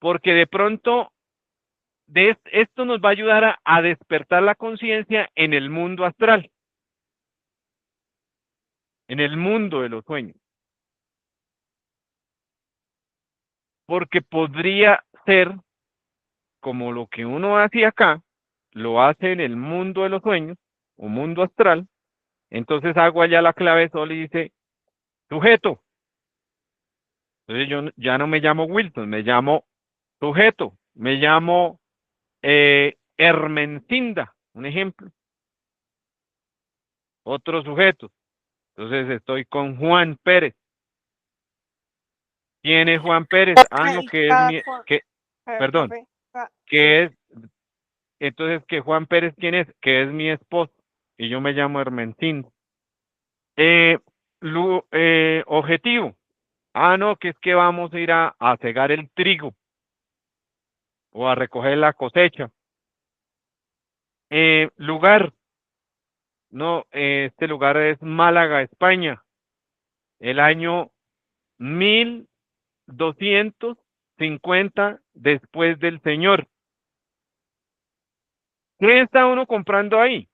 Porque de pronto esto nos va a ayudar a despertar la conciencia en el mundo astral, en el mundo de los sueños. Porque podría ser como lo que uno hace acá, lo hace en el mundo de los sueños, o mundo astral. Entonces hago allá la clave sol y dice, sujeto. Entonces yo ya no me llamo Wilson, me llamo sujeto, me llamo Hermencinda, un ejemplo, otro sujeto. Entonces estoy con Juan Pérez. ¿Quién es Juan Pérez? Ah, no, Y que es cada mi, cual, que, perdón, profe, sí. que es, entonces que Juan Pérez, ¿quién es? Que es mi esposo y yo me llamo Hermencinda. Eh, Objetivo. Ah, no, que es que vamos a ir a cegar el trigo o a recoger la cosecha. Lugar. No, este lugar es Málaga, España. El año 1250 después del Señor. ¿Qué está uno comprando ahí?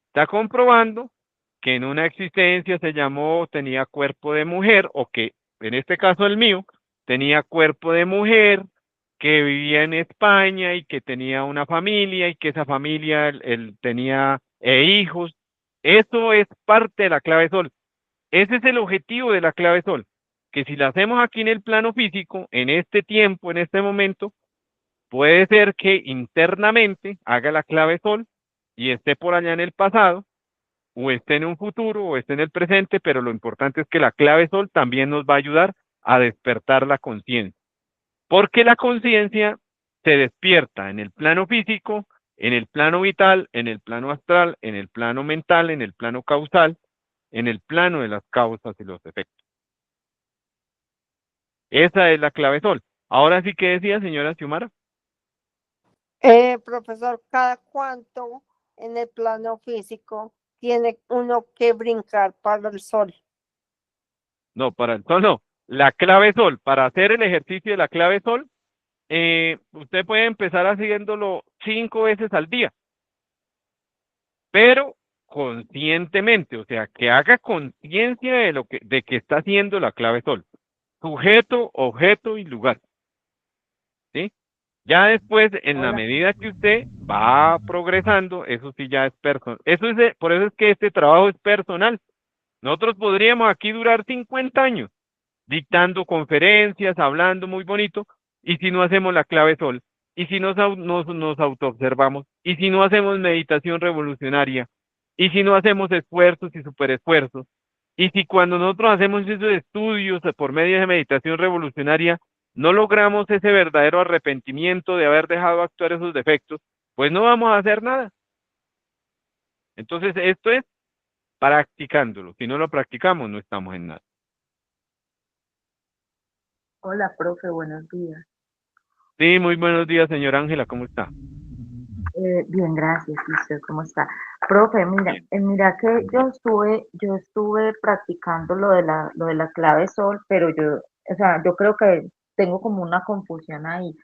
Está comprobando que en una existencia se llamó, tenía cuerpo de mujer, o que en este caso el mío, tenía cuerpo de mujer, que vivía en España y que tenía una familia y que esa familia él tenía hijos. Eso es parte de la clave sol. Ese es el objetivo de la clave sol, que si la hacemos aquí en el plano físico, en este tiempo, en este momento, puede ser que internamente haga la clave sol y esté por allá en el pasado, o esté en un futuro, o esté en el presente, pero lo importante es que la clave sol también nos va a ayudar a despertar la conciencia, porque la conciencia se despierta en el plano físico, en el plano vital, en el plano astral, en el plano mental, en el plano causal, en el plano de las causas y los efectos. Esa es la clave sol. Ahora sí que decía, señora Xiomara. Profesor, ¿cada cuánto en el plano físico tiene uno que brincar para el sol? No, para el sol no. La clave sol, para hacer el ejercicio de la clave sol, usted puede empezar haciéndolo 5 veces al día, pero conscientemente, o sea, que haga conciencia de que está haciendo la clave sol. Sujeto, objeto y lugar, ¿sí? Ya después, en la Hola. medida que usted va progresando, eso sí ya es personal. Por eso es que este trabajo es personal. Nosotros podríamos aquí durar 50 años dictando conferencias, hablando muy bonito, y si no hacemos la clave sol, y si nos autoobservamos, y si no hacemos meditación revolucionaria, y si no hacemos esfuerzos y superesfuerzos, y si cuando nosotros hacemos esos estudios por medio de meditación revolucionaria, no logramos ese verdadero arrepentimiento de haber dejado actuar esos defectos, pues no vamos a hacer nada. Entonces, esto es practicándolo. Si no lo practicamos, no estamos en nada. Hola, profe, buenos días. Sí, muy buenos días, señora Ángela, ¿cómo está? Bien, gracias. ¿Y usted cómo está? Profe, mira, Bien. mira que yo estuve practicando lo de la clave sol, pero o sea, yo creo que tengo como una confusión ahí,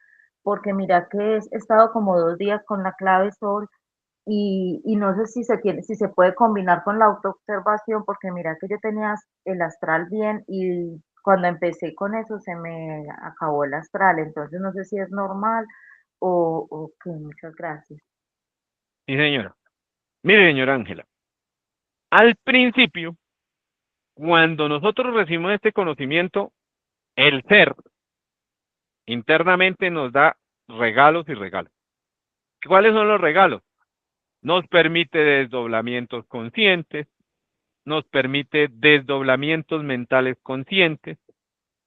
porque mira que he estado como 2 días con la clave sol y no sé si se puede combinar con la autoobservación, porque mira que yo tenía el astral bien y cuando empecé con eso se me acabó el astral, entonces no sé si es normal o qué. Muchas gracias. Sí, señora. Mire, señora Ángela, al principio, cuando nosotros recibimos este conocimiento, el ser internamente nos da regalos y regalos. ¿Cuáles son los regalos? Nos permite desdoblamientos conscientes, nos permite desdoblamientos mentales conscientes,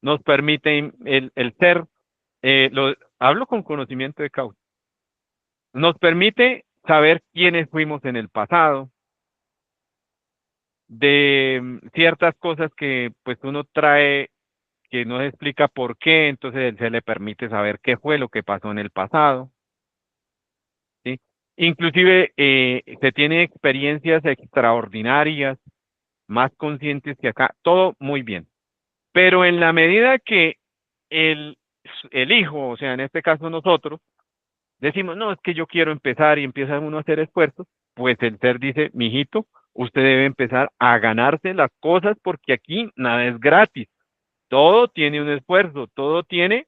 nos permite el ser, hablo con conocimiento de causa, nos permite saber quiénes fuimos en el pasado, de ciertas cosas que pues uno trae que no se explica por qué, entonces se le permite saber qué fue lo que pasó en el pasado, ¿sí? Inclusive se tiene experiencias extraordinarias, más conscientes que acá, todo muy bien. Pero en la medida que el, el hijo, o sea, en este caso nosotros, decimos, no, es que yo quiero empezar y empieza uno a hacer esfuerzos, pues el ser dice, mijito, usted debe empezar a ganarse las cosas porque aquí nada es gratis, todo tiene un esfuerzo, todo tiene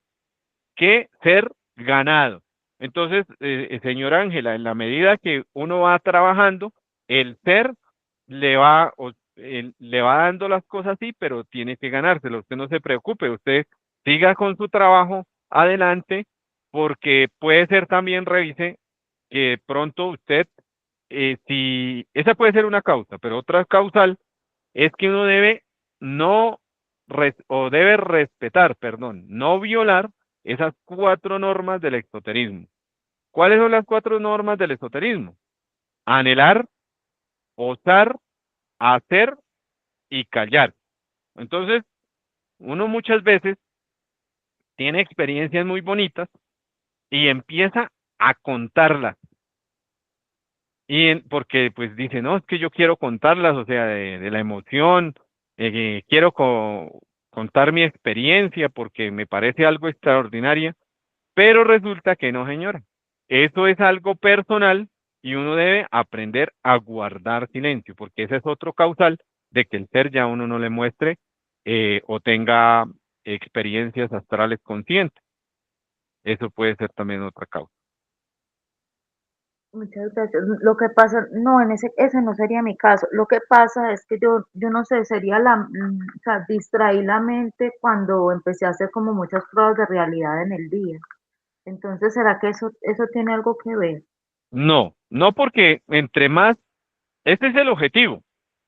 que ser ganado. Entonces, señora Ángela, en la medida que uno va trabajando, el ser le va dando las cosas sí, pero tiene que ganárselo. Usted no se preocupe, usted siga con su trabajo adelante, porque puede ser también, revise, que pronto usted, si esa puede ser una causa, pero otra causal es que uno debe no o debe respetar, perdón, no violar esas 4 normas del esoterismo. ¿Cuáles son las 4 normas del esoterismo? Anhelar, osar, hacer y callar. Entonces, uno muchas veces tiene experiencias muy bonitas y empieza a contarlas. Porque pues dice, no, es que yo quiero contarlas, o sea, de la emoción, quiero contar mi experiencia porque me parece algo extraordinario, pero resulta que no, señora. Eso es algo personal y uno debe aprender a guardar silencio, porque ese es otro causal de que el ser ya uno no le muestre o tenga experiencias astrales conscientes. Eso puede ser también otra causa. Muchas gracias. Lo que pasa, no, ese no sería mi caso. Lo que pasa es que yo no sé, sería o sea, distraí la mente cuando empecé a hacer como muchas pruebas de realidad en el día. Entonces, ¿será que eso tiene algo que ver? No, no porque entre más, este es el objetivo.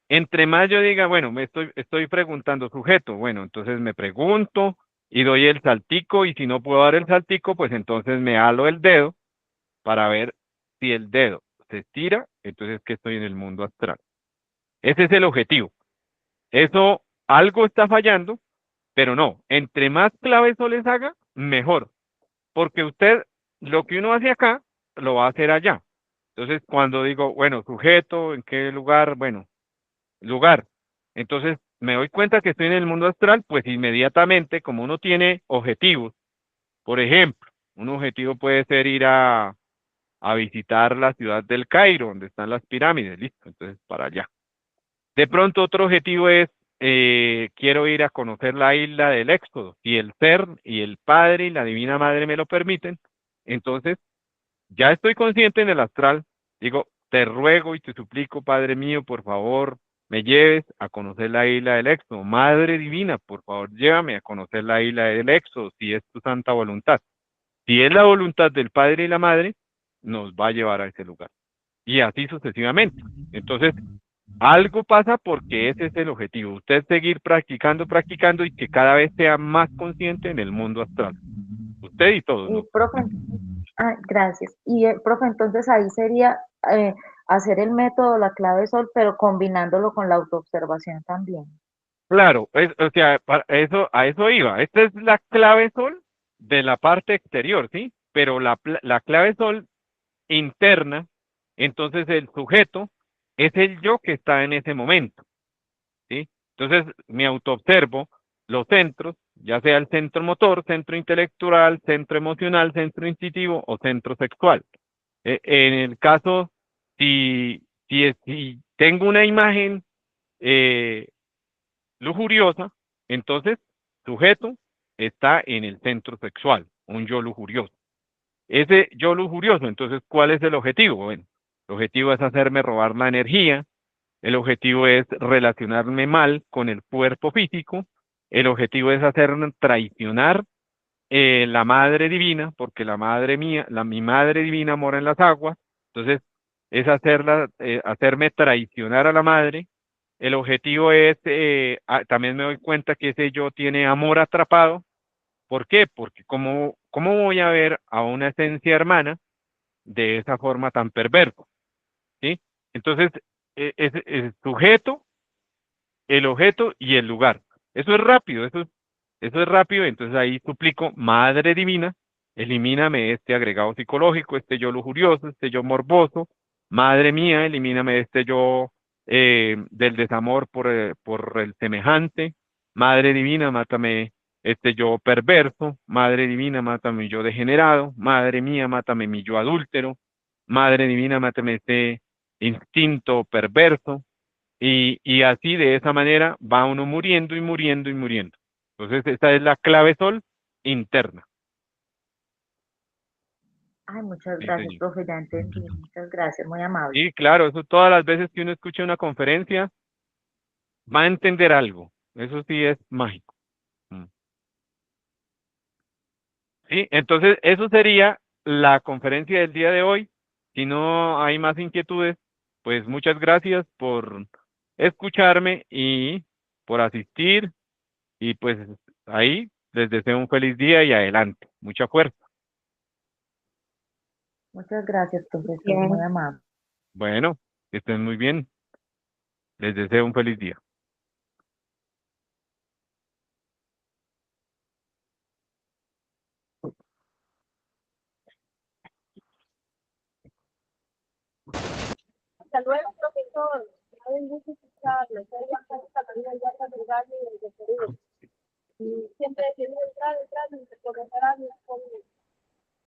Entre más yo diga, bueno, estoy preguntando sujeto, bueno, entonces me pregunto y doy el saltico y si no puedo dar el saltico, pues entonces me halo el dedo para ver si el dedo se estira, entonces que estoy en el mundo astral. Ese es el objetivo. Eso, algo está fallando, pero no, entre más claves les haga, mejor, porque usted lo que uno hace acá, lo va a hacer allá. Entonces, cuando digo, bueno, sujeto, ¿en qué lugar? Bueno, lugar. Entonces, me doy cuenta que estoy en el mundo astral, pues inmediatamente, como uno tiene objetivos, por ejemplo, un objetivo puede ser ir a visitar la ciudad del Cairo, donde están las pirámides, listo, entonces para allá. De pronto otro objetivo es, quiero ir a conocer la isla del Éxodo, si el ser y el Padre y la Divina Madre me lo permiten, entonces ya estoy consciente en el astral, digo, te ruego y te suplico, Padre mío, por favor, me lleves a conocer la isla del Éxodo. Madre Divina, por favor, llévame a conocer la isla del Éxodo, si es tu santa voluntad. Si es la voluntad del Padre y la Madre, nos va a llevar a ese lugar. Y así sucesivamente. Entonces, algo pasa porque ese es el objetivo. Usted seguir practicando, practicando y que cada vez sea más consciente en el mundo astral. Usted y todos, Y ¿no? profe, gracias. Y profe, entonces ahí sería eh, hacer el método, la clave sol, pero combinándolo con la autoobservación también. Claro, o sea, a eso iba. Esta es la clave sol de la parte exterior, ¿sí? Pero la clave sol interna, entonces el sujeto es el yo que está en ese momento, ¿sí? Entonces me autoobservo los centros, ya sea el centro motor, centro intelectual, centro emocional, centro instintivo o centro sexual. En el caso, si tengo una imagen eh, lujuriosa, entonces sujeto está en el centro sexual, un yo lujurioso. Ese yo lujurioso, entonces, ¿cuál es el objetivo? Bueno, el objetivo es hacerme robar la energía, el objetivo es relacionarme mal con el cuerpo físico, el objetivo es hacerme traicionar la madre divina, porque la madre mía, mi madre divina mora en las aguas, entonces es hacerme traicionar a la madre. El objetivo es, también me doy cuenta que ese yo tiene amor atrapado. ¿Por qué? Porque ¿cómo voy a ver a una esencia hermana de esa forma tan perversa? ¿Sí? Entonces, es el sujeto, el objeto y el lugar. Eso es rápido, eso es rápido, entonces ahí suplico, Madre Divina, elimíname este agregado psicológico, este yo lujurioso, este yo morboso, Madre mía, elimíname este yo del desamor por el semejante, Madre Divina, mátame este yo perverso, Madre Divina, mátame mi yo degenerado, Madre mía, mátame mi yo adúltero, Madre Divina, mátame este instinto perverso, y así de esa manera va uno muriendo y muriendo y muriendo. Entonces, esta es la clave sol interna. Ay, muchas Sí, gracias, señor. profe, ya entendí. Muchas gracias, muy amable. Y claro, eso todas las veces que uno escucha una conferencia va a entender algo. Eso sí es mágico. Mm. Sí, entonces eso sería la conferencia del día de hoy. Si no hay más inquietudes, pues muchas gracias por escucharme y por asistir. Y pues ahí les deseo un feliz día y adelante. Mucha fuerza. Muchas gracias, profesor, muy Bien. amable. Bueno, que estén muy bien. Les deseo un feliz día. Hasta luego, profesor. Ya ven gusto escucharlo. Soy Catalina Yata del Valle y del Perú. Y siempre querido entrar, y se comenzará